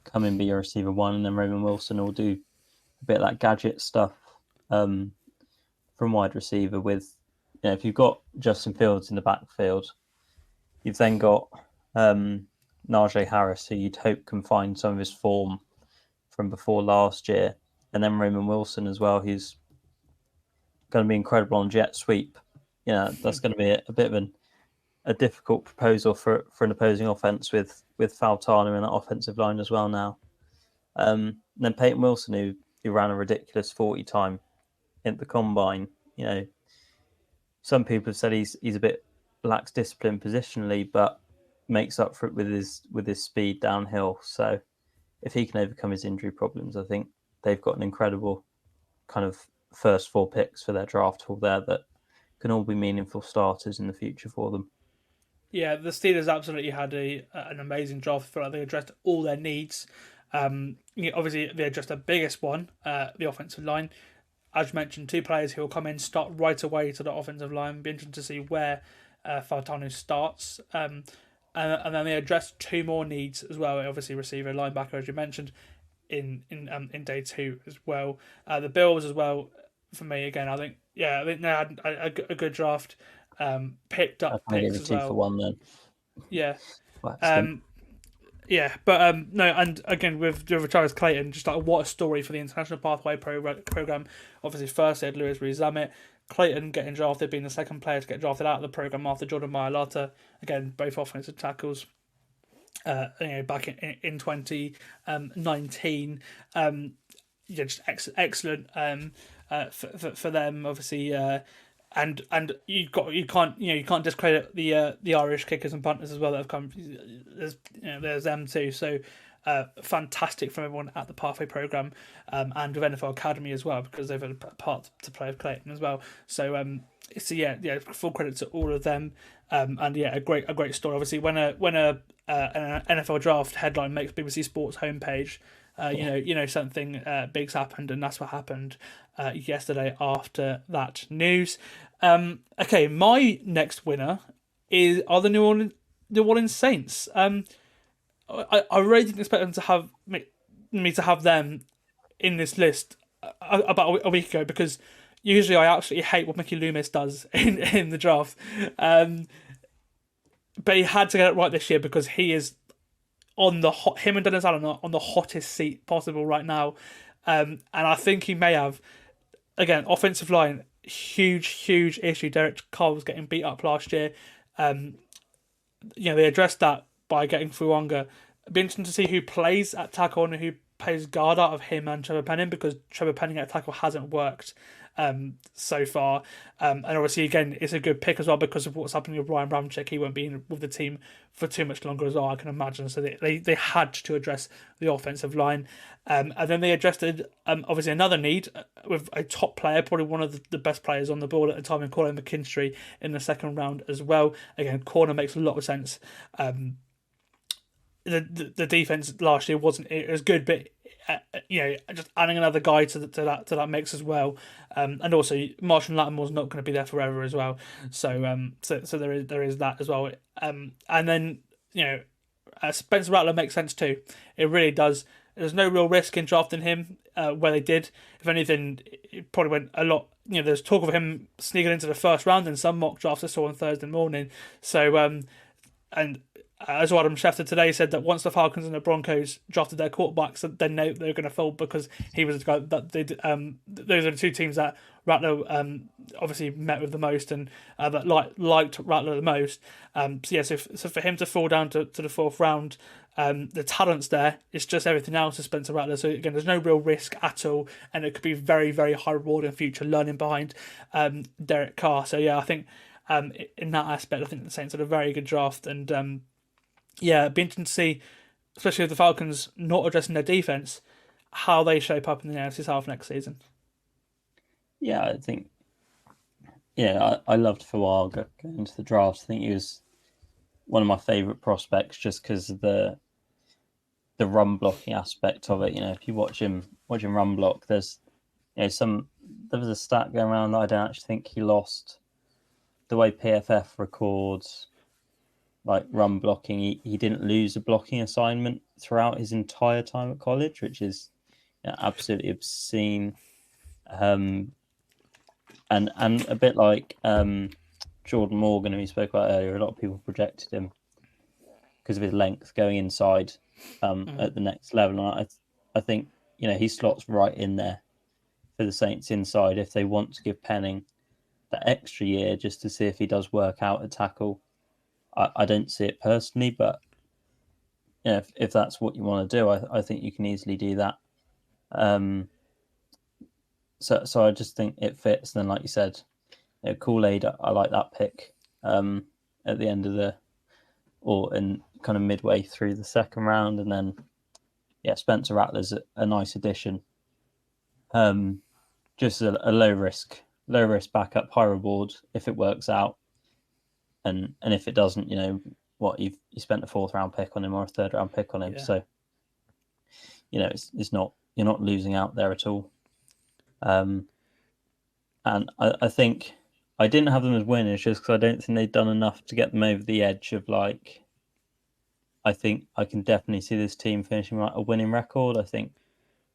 come and be your receiver one, and then Roman Wilson will do a bit of that gadget stuff from wide receiver. With if you've got Justin Fields in the backfield, you've then got Najee Harris, who you'd hope can find some of his form from before last year, and then Roman Wilson as well, who's going to be incredible on jet sweep. That's going to be a bit of a difficult proposal for an opposing offense with Faltana in that offensive line as well now. And then Peyton Wilson, who ran a ridiculous 40 time at the combine. Some people have said he's a bit lacks discipline positionally, but makes up for it with his speed downhill. So if he can overcome his injury problems, I think they've got an incredible kind of first 4 picks for their draft pool there that can all be meaningful starters in the future for them. Yeah, the Steelers absolutely had an amazing draft. I feel like they addressed all their needs. Obviously, they addressed the biggest one, the offensive line. As you mentioned, 2 players who will come in, start right away to the offensive line. Be interesting to see where Faltano starts. And then they addressed 2 more needs as well. Obviously, receiver, linebacker, as you mentioned, in day 2 as well. The Bills as well. For me, again, I think they had a good draft. Picked up picks as well. 2 for 1 then. Yeah. No, and again with Travis Clayton, just like what a story for the International Pathway program. Obviously, first they had Lewis Rees-Zammit, Clayton getting drafted, being the second player to get drafted out of the program after Jordan Mailata. Again, both offensive tackles. Back in 2019, just excellent for them. Obviously. And you can't discredit the Irish kickers and punters as well that have come. There's them too. So fantastic from everyone at the Pathway program and with NFL Academy as well, because they've had a part to play with Clayton as well. So full credit to all of them. A great story. Obviously, when an NFL draft headline makes BBC Sports homepage. Something big's happened, and that's what happened yesterday after that news. Okay, my next winner are the New Orleans Saints. I really didn't expect them to have me to have them in this list about a week ago, because usually I absolutely hate what Mickey Loomis does in the draft. But he had to get it right this year, because he is on the him and Dennis Allen are on the hottest seat possible right now, and I think he may have, again, offensive line, huge issue. Derek Carr was getting beat up last year. They addressed that by getting Fuanga. It'd be interesting to see who plays at tackle and who plays guard out of him and Trevor Penning, because Trevor Penning at tackle hasn't worked so far. And obviously, again, it's a good pick as well because of what's happening with Ryan Ramczyk. He won't be with the team for too much longer as well, I can imagine. So they had to address the offensive line. And then they addressed obviously another need with a top player, probably one of the best players on the board at the time, in Corey McKinstry in the second round as well. Again, corner makes a lot of sense. The defense last year wasn't as good, but just adding another guy to that mix as well, and also Marshall Lattimore's not going to be there forever as well. So there is that as well. And then Spencer Rattler makes sense too. It really does. There's no real risk in drafting him where they did. If anything, it probably went a lot. There's talk of him sneaking into the first round in some mock drafts I saw on Thursday morning. So and as Adam Schefter today said, that once the Falcons and the Broncos drafted their quarterbacks, then they're going to fold, because he was the guy that those are the 2 teams that Rattler obviously met with the most and that liked Rattler the most. So for him to fall down to the fourth round, the talent's there. It's just everything else is Spencer Rattler. So again, there's no real risk at all, and it could be very, very high reward in future learning behind Derek Carr. So yeah, I think in that aspect, I think the Saints had a very good draft, and it'd be interesting to see, especially with the Falcons not addressing their defense, how they shape up in the NFC South next season. Yeah, I think. Yeah, I loved Fawar going into the draft. I think he was one of my favourite prospects just because of the run blocking aspect of it. If you watch him run block, there's there was a stat going around that I don't actually think he lost. The way PFF records like run blocking, he didn't lose a blocking assignment throughout his entire time at college, which is absolutely obscene. And a bit like Jordan Morgan, who we spoke about earlier, a lot of people projected him because of his length going inside at the next level. And I think he slots right in there for the Saints inside if they want to give Penning that extra year just to see if he does work out at tackle. I don't see it personally, but if that's what you want to do, I think you can easily do that. So I just think it fits. And then, like you said, Kool-Aid, I like that pick at the end of and kind of midway through the second round. And then, Spencer Rattler's a nice addition. Just a low risk backup, high reward if it works out. And if it doesn't, you spent a fourth round pick on him or a third round pick on him. Yeah. So, it's not, you're not losing out there at all. And I think I didn't have them as winners just because I don't think they've done enough to get them over the edge of I think I can definitely see this team finishing a winning record. I think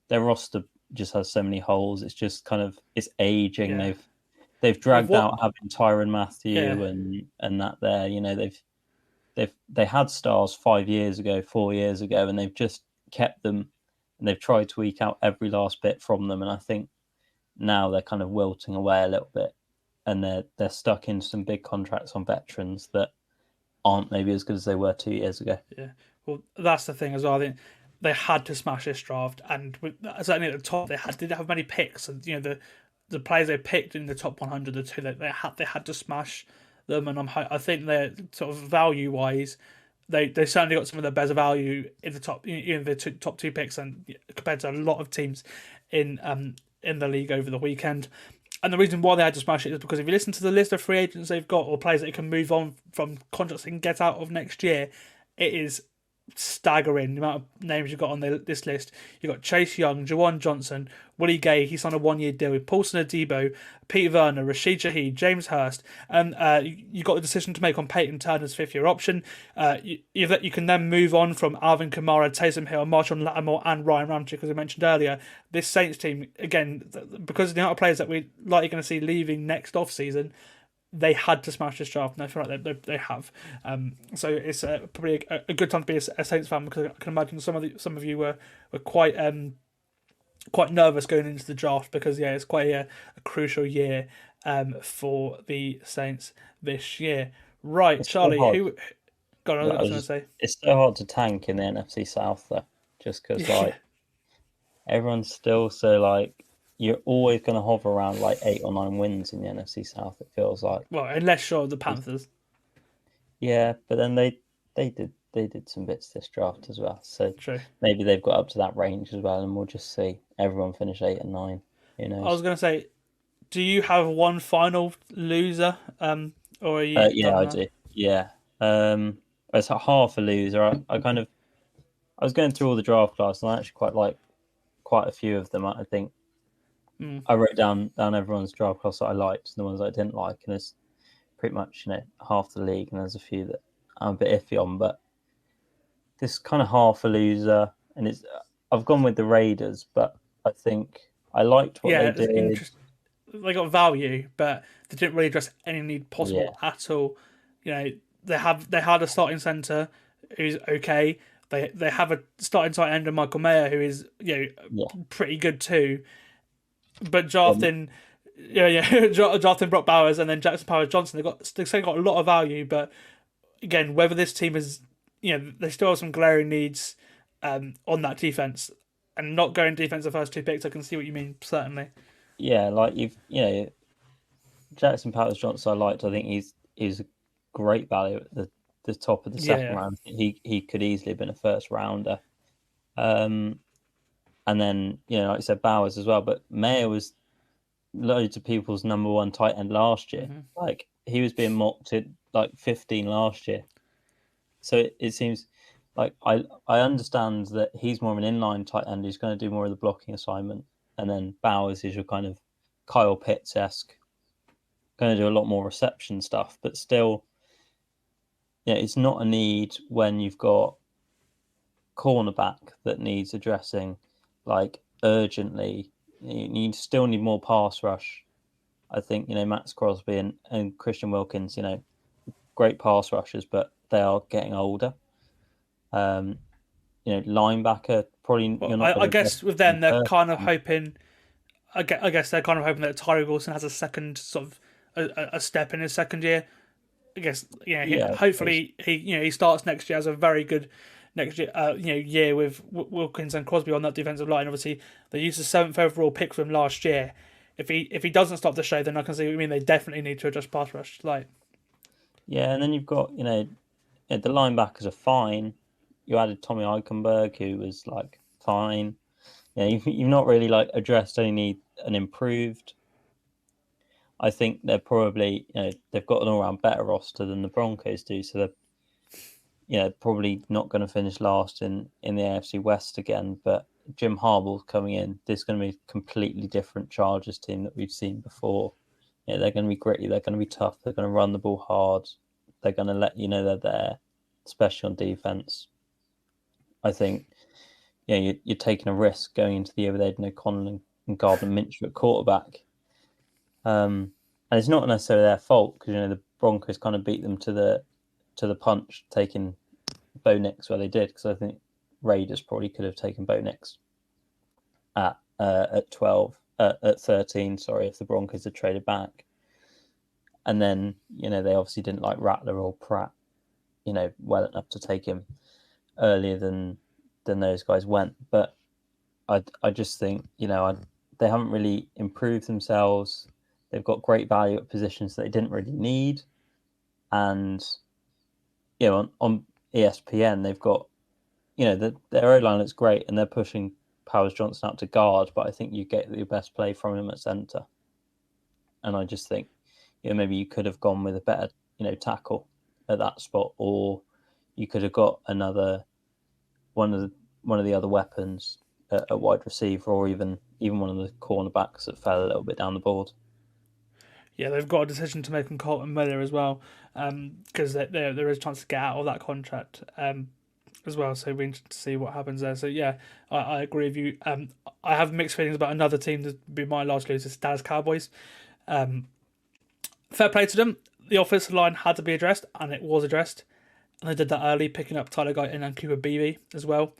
their roster just has so many holes. It's just kind of, it's aging. Yeah. They've dragged out having Tyrann Mathieu and that there. They had stars 4 years ago, and they've just kept them, and they've tried to eke out every last bit from them. And I think now they're kind of wilting away a little bit, and they're stuck in some big contracts on veterans that aren't maybe as good as they were 2 years ago. Yeah, well, that's the thing as well. I think they had to smash this draft, and certainly at the top, they didn't have many picks, and the players they picked in the top 100, the two they had to smash them, and I think they're sort of value wise, they certainly got some of their best value in the top, the top two picks, and compared to a lot of teams in the league over the weekend. And the reason why they had to smash it is because if you listen to the list of free agents they've got or players that can move on from contracts they can get out of next year, it is staggering the amount of names you've got on this list. You've got Chase Young, Jawan Johnson, Willie Gay, he's on a 1 year deal with Paulson Adebo, Peter Werner, Rashid Shaheed, James Hurst, and you've got a decision to make on Peyton Turner's 5th year option. You can then move on from Alvin Kamara, Taysom Hill, Marshawn Lattimore, and Ryan Ramchick, as I mentioned earlier. This Saints team, again, because of the amount of players that we're likely going to see leaving next off season, they had to smash this draft, and I feel like they have. So it's probably a good time to be a Saints fan, because I can imagine some of you were quite nervous going into the draft, because it's quite a crucial year for the Saints this year. Right, it's Charlie, who? God, I was going to say it's so hard to tank in the NFC South though, just because everyone's still so you're always going to hover around 8 or 9 wins in the NFC South, it feels like. Well, unless you're the Panthers. Yeah, but then they did some bits this draft as well. So true. Maybe they've got up to that range as well, and we'll just see everyone finish 8 and 9. Who knows? I was going to say, do you have one final loser? Or are you? Yeah, I do. Yeah. It's half a loser. I was going through all the draft classes, and I actually quite like quite a few of them. I think. I wrote down everyone's draft class that I liked and the ones I didn't like, and it's pretty much half the league, and there's a few that I'm a bit iffy on, but this kind of half a loser, and I've gone with the Raiders, but I think I liked what they did. They got value, but they didn't really address any need possible at all. They had a starting centre who's okay. They have a starting tight end in Michael Mayer who is pretty good too. But drafting drafting Brock Bowers and then Jackson Powers-Johnson. They've still got a lot of value, but again, whether this team is, they still have some glaring needs on that defense, and not going defense the first two picks. I can see what you mean, certainly. Yeah, like Jackson Powers-Johnson. I liked. I think he's a great value at the top of the second round. He could easily have been a first rounder. And then like I said, Bowers as well. But Mayer was loads of people's number one tight end last year. Mm-hmm. Like he was being mocked at like 15 last year. So it seems like I understand that he's more of an inline tight end. He's going to do more of the blocking assignment, and then Bowers is your kind of Kyle Pitts-esque, going to do a lot more reception stuff. But still, it's not a need when you've got cornerback that needs addressing like urgently. You still need more pass rush. I think Max Crosby and Christian Wilkins, great pass rushers, but they are getting older. Linebacker probably. I guess with them, they're kind of hoping. I guess they're kind of hoping that Tyree Wilson has a second sort of a step in his second year. I guess hopefully he starts next year as a very good next year year with Wilkins and Crosby on that defensive line. Obviously, they used the 7th overall pick for him last year. If he doesn't stop the show, then I can see what you mean. They definitely need to adjust pass rush. And then you've got the linebackers are fine. You added Tommy Eichenberg, who was like fine. You've not really like addressed any need and improved. I think they're probably they've got an all-round better roster than the Broncos do, so they're probably not going to finish last in the AFC West again. But Jim Harbaugh's coming in. This is going to be a completely different Chargers team that we've seen before. They're going to be gritty. They're going to be tough. They're going to run the ball hard. They're going to let you know they're there, especially on defense. I think you're taking a risk going into the year with Aiden O'Connell and Gardner Minshew at quarterback. And it's not necessarily their fault because the Broncos kind of beat them to the punch, taking Bo Nix where they did. Because I think Raiders probably could have taken Bo Nix at 13. Sorry, if the Broncos had traded back. And then they obviously didn't like Rattler or Pratt, well enough to take him earlier than those guys went. But I just think they haven't really improved themselves. They've got great value at positions that they didn't really need. And, on ESPN, they've got, their O-line looks great and they're pushing Powers-Johnson out to guard, but I think you get your best play from him at centre. And I just think, maybe you could have gone with a better, tackle at that spot, or you could have got another one of the other weapons at wide receiver, or even one of the cornerbacks that fell a little bit down the board. Yeah, they've got a decision to make on Colton Miller as well, because there is a chance to get out of that contract as well. So we're interested to see what happens there. So yeah, I agree with you. I have mixed feelings about another team to be my last loser, Dallas Cowboys. Fair play to them. The offensive line had to be addressed, and it was addressed. And they did that early, picking up Tyler Guyton and Cooper Beebe as well.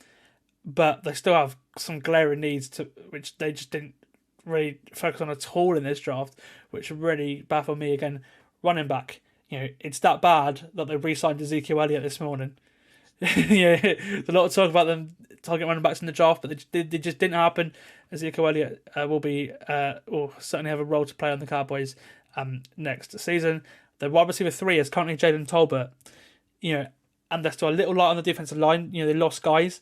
But they still have some glaring needs which they just didn't really focus on at all in this draft, which really baffled me again. Running back, it's that bad that they re-signed Ezekiel Elliott this morning. There's a lot of talk about them targeting running backs in the draft, but they just didn't happen. Ezekiel Elliott will certainly have a role to play on the Cowboys next season. The wide receiver 3 is currently Jalen Tolbert, and they're still a little light on the defensive line. They lost guys.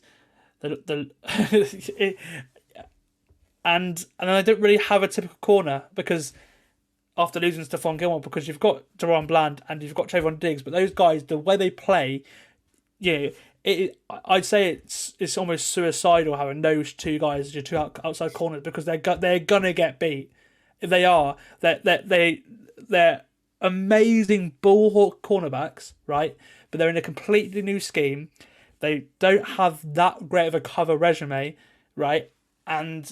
And then they don't really have a typical corner because after losing Stephon Gilmore, because you've got Deron Bland and you've got Trayvon Diggs, but those guys, the way they play, I'd say it's almost suicidal having those two guys as your two outside corners because they're gonna get beat. They are. They're amazing ball hawk cornerbacks, right? But they're in a completely new scheme. They don't have that great of a cover resume, right? And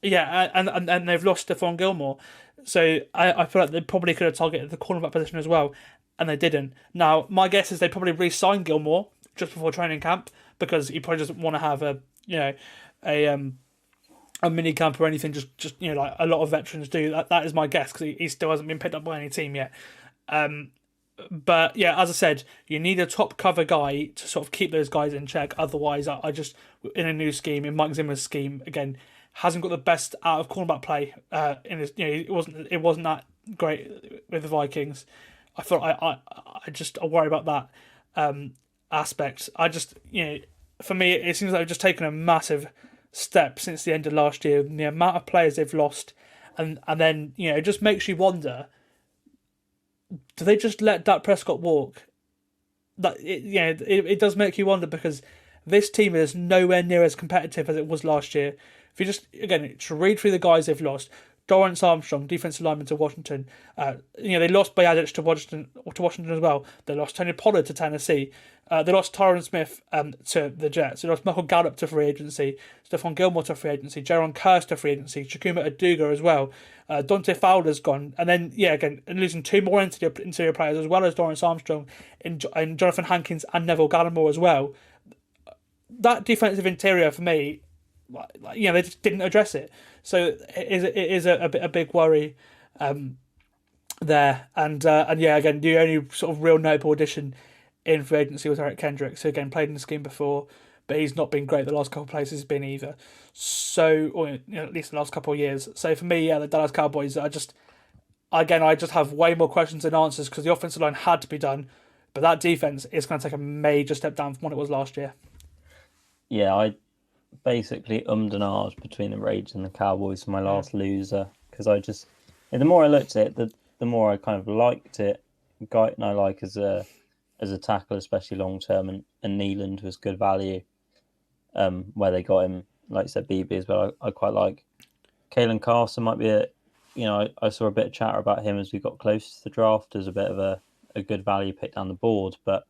they've lost Stephon Gilmore. So I feel like they probably could have targeted the cornerback position as well, and they didn't. Now, my guess is they probably re-signed Gilmore just before training camp because he probably doesn't want to have a mini camp or anything. Just like a lot of veterans do. That is my guess because he still hasn't been picked up by any team yet. But yeah, as I said, you need a top cover guy to sort of keep those guys in check. Otherwise, I just in a new scheme, in Mike Zimmer's scheme again, hasn't got the best out of cornerback play. In his, it wasn't that great with the Vikings. I thought I worry about that aspect. For me, it seems like they've just taken a massive step since the end of last year. The amount of players they've lost, and then it just makes you wonder: do they just let Dak Prescott walk? It does make you wonder because this team is nowhere near as competitive as it was last year. If you just read through the guys they've lost. Dorrance Armstrong, defensive lineman to Washington. They lost Bayadich to Washington as well. They lost Tony Pollard to Tennessee. They lost Tyron Smith to the Jets. They lost Michael Gallup to free agency. Stephon Gilmore to free agency. Jaron Kearse to free agency. Chakuma Aduga as well. Dante Fowler's gone. And then, losing two more interior players as well as Dorrance Armstrong and Jonathan Hankins and Neville Gallimore as well. That defensive interior for me, they just didn't address it. So it is a big worry there. And again, the only sort of real notable addition in free agency was Eric Kendricks, who again played in the scheme before, but he's not been great the last couple of places he's been either. So, or at least the last couple of years. So for me, the Dallas Cowboys, I just have way more questions than answers because the offensive line had to be done, but that defense is going to take a major step down from what it was last year. Yeah, I basically and ahed between the Raiders and the Cowboys for my last loser because the more I looked at it, the more I kind of liked it. Guyton I like as a tackle, especially long term, and Neeland was good value. Where they got him, like I said, BB as well. I quite like. Kalen Carson might be I saw a bit of chatter about him as we got close to the draft as a bit of a good value pick down the board, but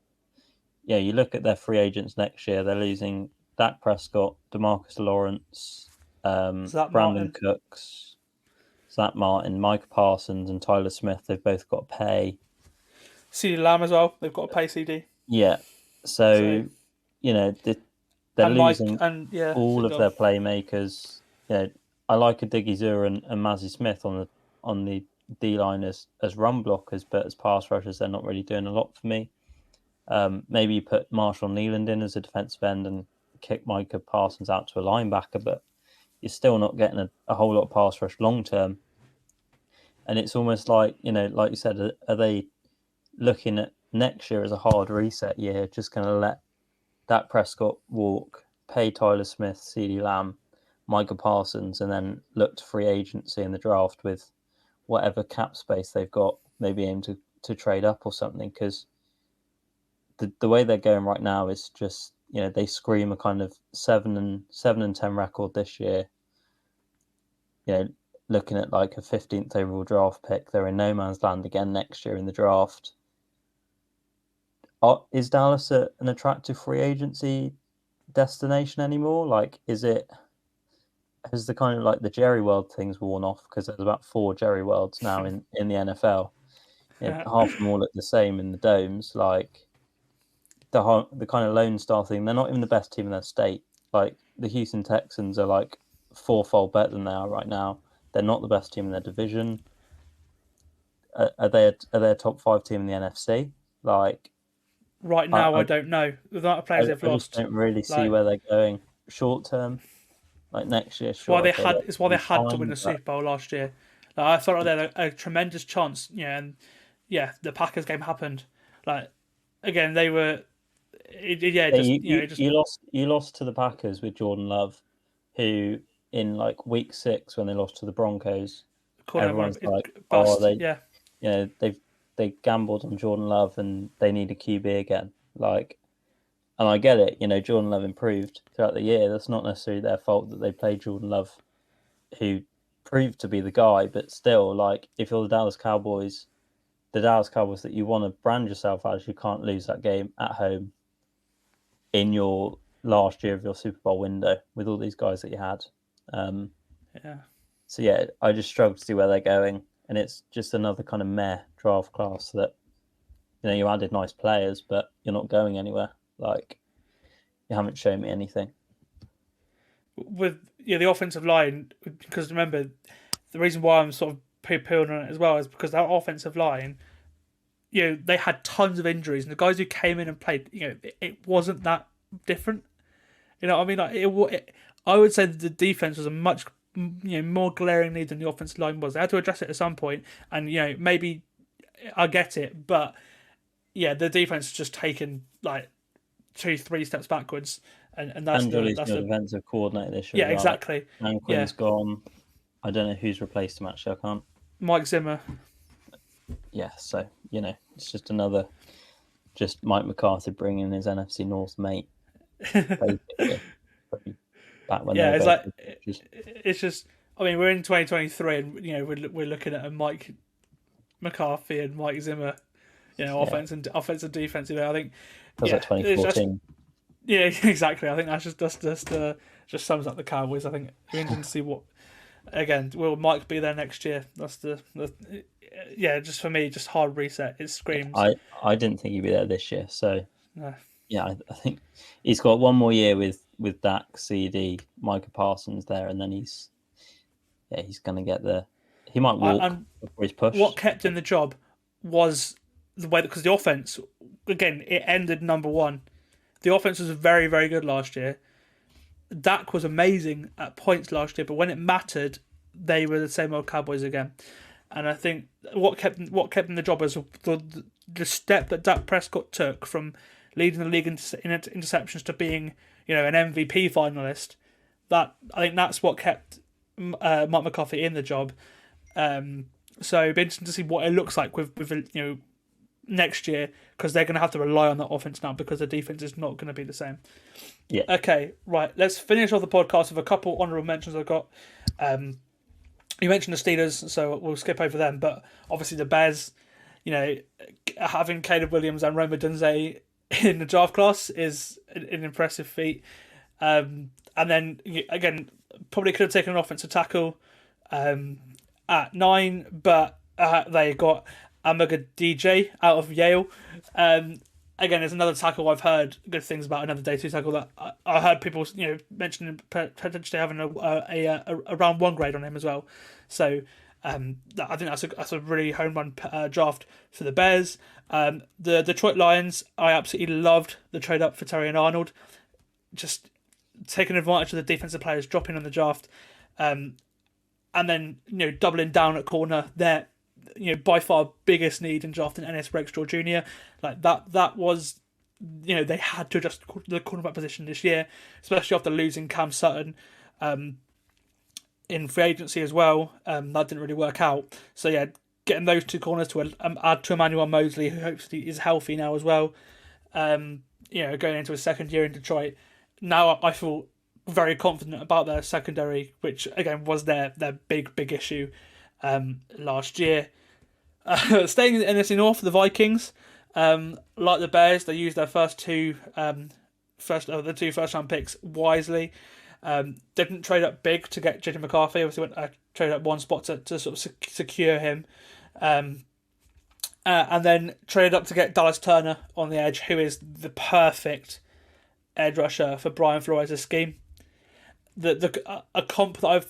yeah, you look at their free agents next year, they're losing Dak Prescott, DeMarcus Lawrence, Brandon Cooks, Zach Martin, Micah Parsons, and Tyler Smith. They've both got to pay. CeeDee Lamb as well. They've got to pay CD. Yeah. So they're losing all of their playmakers. I like a Diggy Zur and Mazzy Smith on the D line as run blockers, but as pass rushers, they're not really doing a lot for me. Maybe you put Marshall Neeland in as a defensive end and kick Micah Parsons out to a linebacker, but you're still not getting a whole lot of pass rush long term. And it's almost like, like you said, are they looking at next year as a hard reset year, just going to let Dak Prescott walk, pay Tyler Smith, CeeDee Lamb, Micah Parsons, and then look to free agency in the draft with whatever cap space they've got, maybe aim to trade up or something? Because the way they're going right now is just, they scream a kind of 7-10 record this year. Looking at like a 15th overall draft pick, they're in no man's land again next year in the draft. Is Dallas an attractive free agency destination anymore? Like, has the kind of like the Jerry World things worn off? Because there's about 4 Jerry Worlds now in the NFL. Half of them all look the same in the domes. Like the kind of Lone Star thing, they're not even the best team in their state. Like the Houston Texans are like 4-fold better than they are right now. They're not the best team in their division. Are they a top 5 team in the NFC? Like right now, I don't know. The amount of players they've lost, I don't really see where they're going short term. Like next year, sure. It's why they had to win the Super Bowl last year. Like, I thought they had a tremendous chance. And the Packers game happened. Like again, they were. You lost to the Packers with Jordan Love, who in like week 6 when they lost to the Broncos, everyone's like, they gambled on Jordan Love and they need a QB again. Like, and I get it, Jordan Love improved throughout the year. That's not necessarily their fault that they played Jordan Love, who proved to be the guy. But still, like, if you're the Dallas Cowboys that you want to brand yourself as, you can't lose that game at home in your last year of your Super Bowl window with all these guys that you had. So I just struggle to see where they're going, and it's just another kind of meh draft class that you added nice players, but you're not going anywhere. Like, you haven't shown me anything. with the offensive line, because remember, the reason why I'm sort of poo-pooing on it as well is because that offensive line, they had tons of injuries, and the guys who came in and played, it wasn't that different. You know what I mean? Like I would say that the defense was a much more glaring need than the offensive line was. They had to address it at some point, and maybe I get it, but the defense has just taken like 2-3 steps backwards, and that's Angeli's the defensive coordinator this year. yeah, exactly. Anquin's gone. I don't know who's replaced him actually. I can't. Mike Zimmer. Yeah, so it's just another, just Mike McCarthy bringing his NFC North mate. Basically, back when it's like it's just. I mean, we're in 2023, and we're looking at a Mike McCarthy and Mike Zimmer, offense and defense. I think feels like 2014. Yeah, exactly. I think that's just sums up the Cowboys. I think we're interested to see what. Again, will Mike be there next year? That's the just for me, just hard reset. It screams. I didn't think he'd be there this year, so no. Yeah, I think he's got one more year with Dak, CD, Micah Parsons there, and then he's going to get there. He might walk before he's pushed. What kept him the job was the way, because the offense, again, it ended number one. The offense was very, very good last year. Dak was amazing at points last year, but when it mattered, they were the same old Cowboys again. And I think what kept him the job was the step that Dak Prescott took from leading the league in interceptions to being, an MVP finalist. That I think that's what kept Mike McCarthy in the job. So it'd be interesting to see what it looks like with next year, because they're going to have to rely on that offense now because the defense is not going to be the same. Yeah. Okay, right. Let's finish off the podcast with a couple honourable mentions I've got. You mentioned the Steelers, so we'll skip over them. But obviously the Bears, having Caleb Williams and Roma Dunze in the draft class is an impressive feat. And then again, probably could have taken an offensive tackle at 9, but they got Amaga DJ out of Yale. Again, there's another tackle I've heard good things about, another day 2 tackle that I heard people mentioning potentially having a round 1 grade on him as well. So I think that's a really home run draft for the Bears. The Detroit Lions, I absolutely loved the trade up for Terry and Arnold. Just taking advantage of the defensive players dropping on the draft, and then doubling down at corner. Their by far biggest need in drafting Ennis Rakestraw Jr. Like that was they had to adjust the cornerback position this year, especially after losing Cam Sutton in free agency as well. That didn't really work out. So getting those 2 corners to add to Emmanuel Mosley, who hopefully is healthy now as well. Going into his second year in Detroit. Now I feel very confident about their secondary, which again was their big issue last year. Staying in the NFC North, the Vikings, like the Bears, they used their the 2 first round picks wisely. Didn't trade up big to get JJ McCarthy. Obviously went trade up 1 spot to sort of secure him, and then traded up to get Dallas Turner on the edge, who is the perfect edge rusher for Brian Flores' scheme. A comp that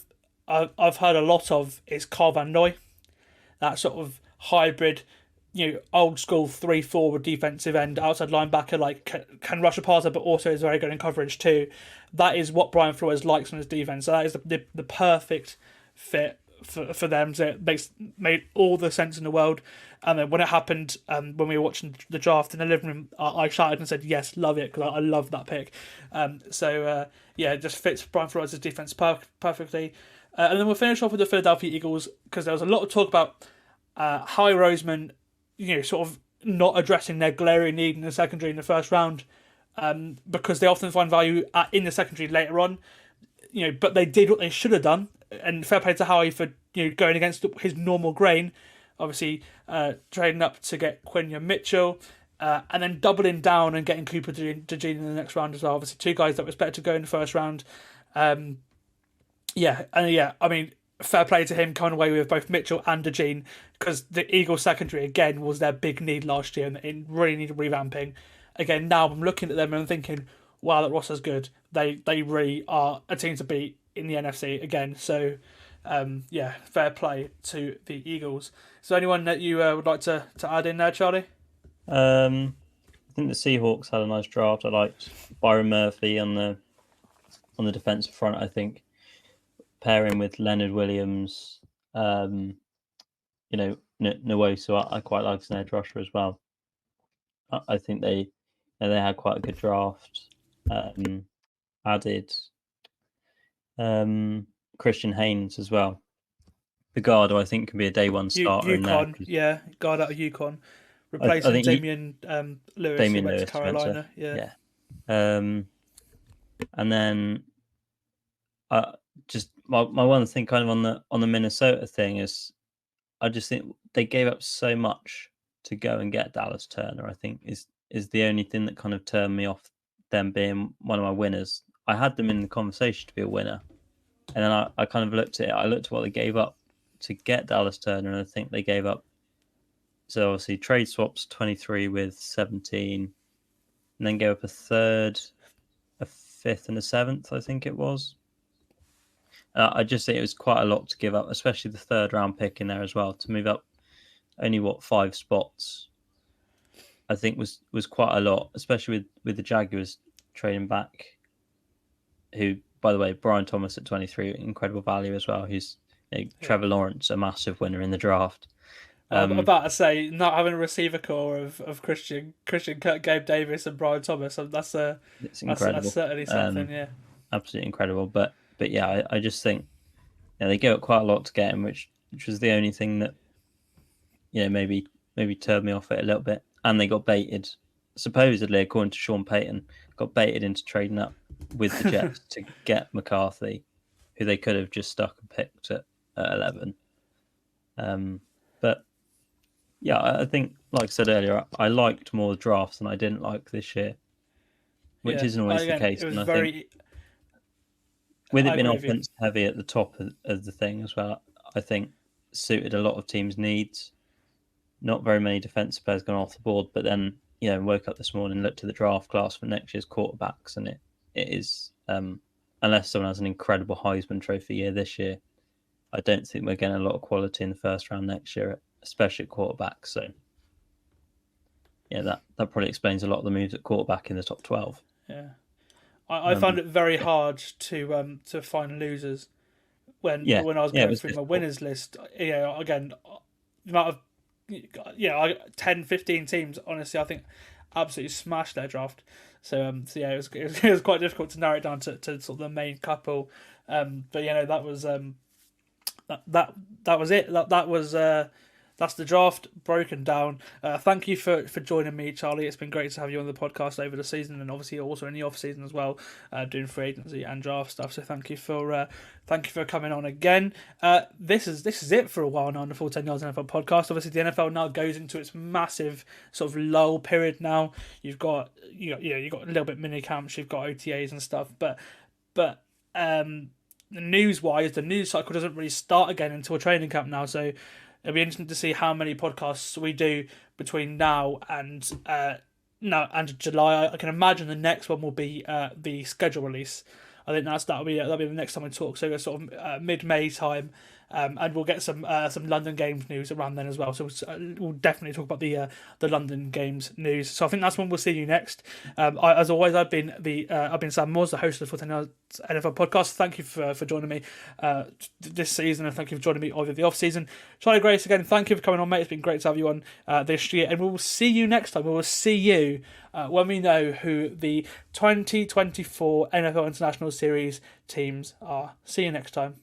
I've heard a lot of is Carl Van Noy, that sort of hybrid, old school 3-4 defensive end, outside linebacker, like can rush a passer but also is very good in coverage too. That is what Brian Flores likes on his defense. So that is the perfect fit for them. So it made all the sense in the world. And then when it happened, when we were watching the draft in the living room, I shouted and said, yes, love it, because I love that pick. It just fits Brian Flores' defense perfectly. And then we'll finish off with the Philadelphia Eagles, because there was a lot of talk about Howie Roseman, sort of not addressing their glaring need in the secondary in the first round, because they often find value in the secondary later on. But they did what they should have done, and fair play to Howie for going against his normal grain. Obviously, trading up to get Quenya Mitchell, and then doubling down and getting Cooper DeJean in the next round as well. Obviously, 2 guys that was better to go in the first round. I mean, fair play to him coming away with both Mitchell and DeJean, because the Eagles secondary again was their big need last year and it really needed revamping. Again, now I'm looking at them and I'm thinking, wow, that roster's good. They really are a team to beat in the NFC again. So, fair play to the Eagles. Is there anyone that you would like to add in there, Charlie? I think the Seahawks had a nice draft. I liked Byron Murphy on the defensive front. I think pairing with Leonard Williams, Nwosu, I quite like an edge rusher as well. I think they had quite a good draft. Added Christian Haynes as well, the guard who I think can be a day one starter. Guard out of UConn, replacing Damian Lewis, Damian who went Lewis to Carolina. Yeah. And then just my one thing kind of on the Minnesota thing is I just think they gave up so much to go and get Dallas Turner. I think is the only thing that kind of turned me off them being one of my winners. I had them in the conversation to be a winner, and then I kind of looked at it. I looked at what they gave up to get Dallas Turner, and I think they gave up. So obviously trade swaps 23 with 17, and then gave up a third, a fifth, and a seventh. I think it was. I just think it was quite a lot to give up, especially the third round pick in there as well, to move up only 5 spots. I think was quite a lot, especially with the Jaguars trading back. Who, by the way, Brian Thomas at 23, incredible value as well. Who's Trevor Lawrence, a massive winner in the draft. I'm about to say, not having a receiver core of Christian Kirk, Gabe Davis, and Brian Thomas. That's incredible. That's certainly something. Yeah, absolutely incredible. But yeah, I just think they gave up quite a lot to get him, which was the only thing that maybe turned me off it a little bit. And they got baited, supposedly, according to Sean Payton, got baited into trading up with the Jets to get McCarthy, who they could have just stuck and picked at 11. But yeah, I think, like I said earlier, I liked more drafts than I didn't like this year, which isn't always the case. It was think with it being offense heavy at the top of the thing as well, I think suited a lot of teams' needs. Not very many defensive players gone off the board, but then woke up this morning, looked at the draft class for next year's quarterbacks, and it is unless someone has an incredible Heisman Trophy year this year, I don't think we're getting a lot of quality in the first round next year, especially at quarterback. So yeah, that probably explains a lot of the moves at quarterback in the top 12. Yeah, I found it very hard to find losers when I was going through my winners list. Again, the amount of 10, 15 teams, honestly, I think absolutely smashed their draft. So it was quite difficult to narrow it down to sort of the main couple. But that was that was it. That was that's the draft broken down. Thank you for joining me, Charlie. It's been great to have you on the podcast over the season, and obviously also in the off season as well, doing free agency and draft stuff. So thank you for coming on again. This is it for a while now on the Full 10 Yards NFL podcast. Obviously, the NFL now goes into its massive sort of lull period now. You've got a little bit mini camps, you've got OTAs and stuff, but news-wise, the news cycle doesn't really start again until training camp now. So it'll be interesting to see how many podcasts we do between now and July. I can imagine the next one will be the schedule release. I think that'll be the next time we talk. So it's sort of mid-May time, and we'll get some London Games news around then as well. So we'll definitely talk about the London Games news. So I think that's when we'll see you next. As always, I've been Sam Moores, the host of the Full10Yards NFL podcast. Thank you for joining me this season, and thank you for joining me over the off season. Charlie Grace, again, thank you for coming on, mate. It's been great to have you on this year, and we will see you next time. We will see you when we know who the 2024 NFL International Series teams are. See you next time.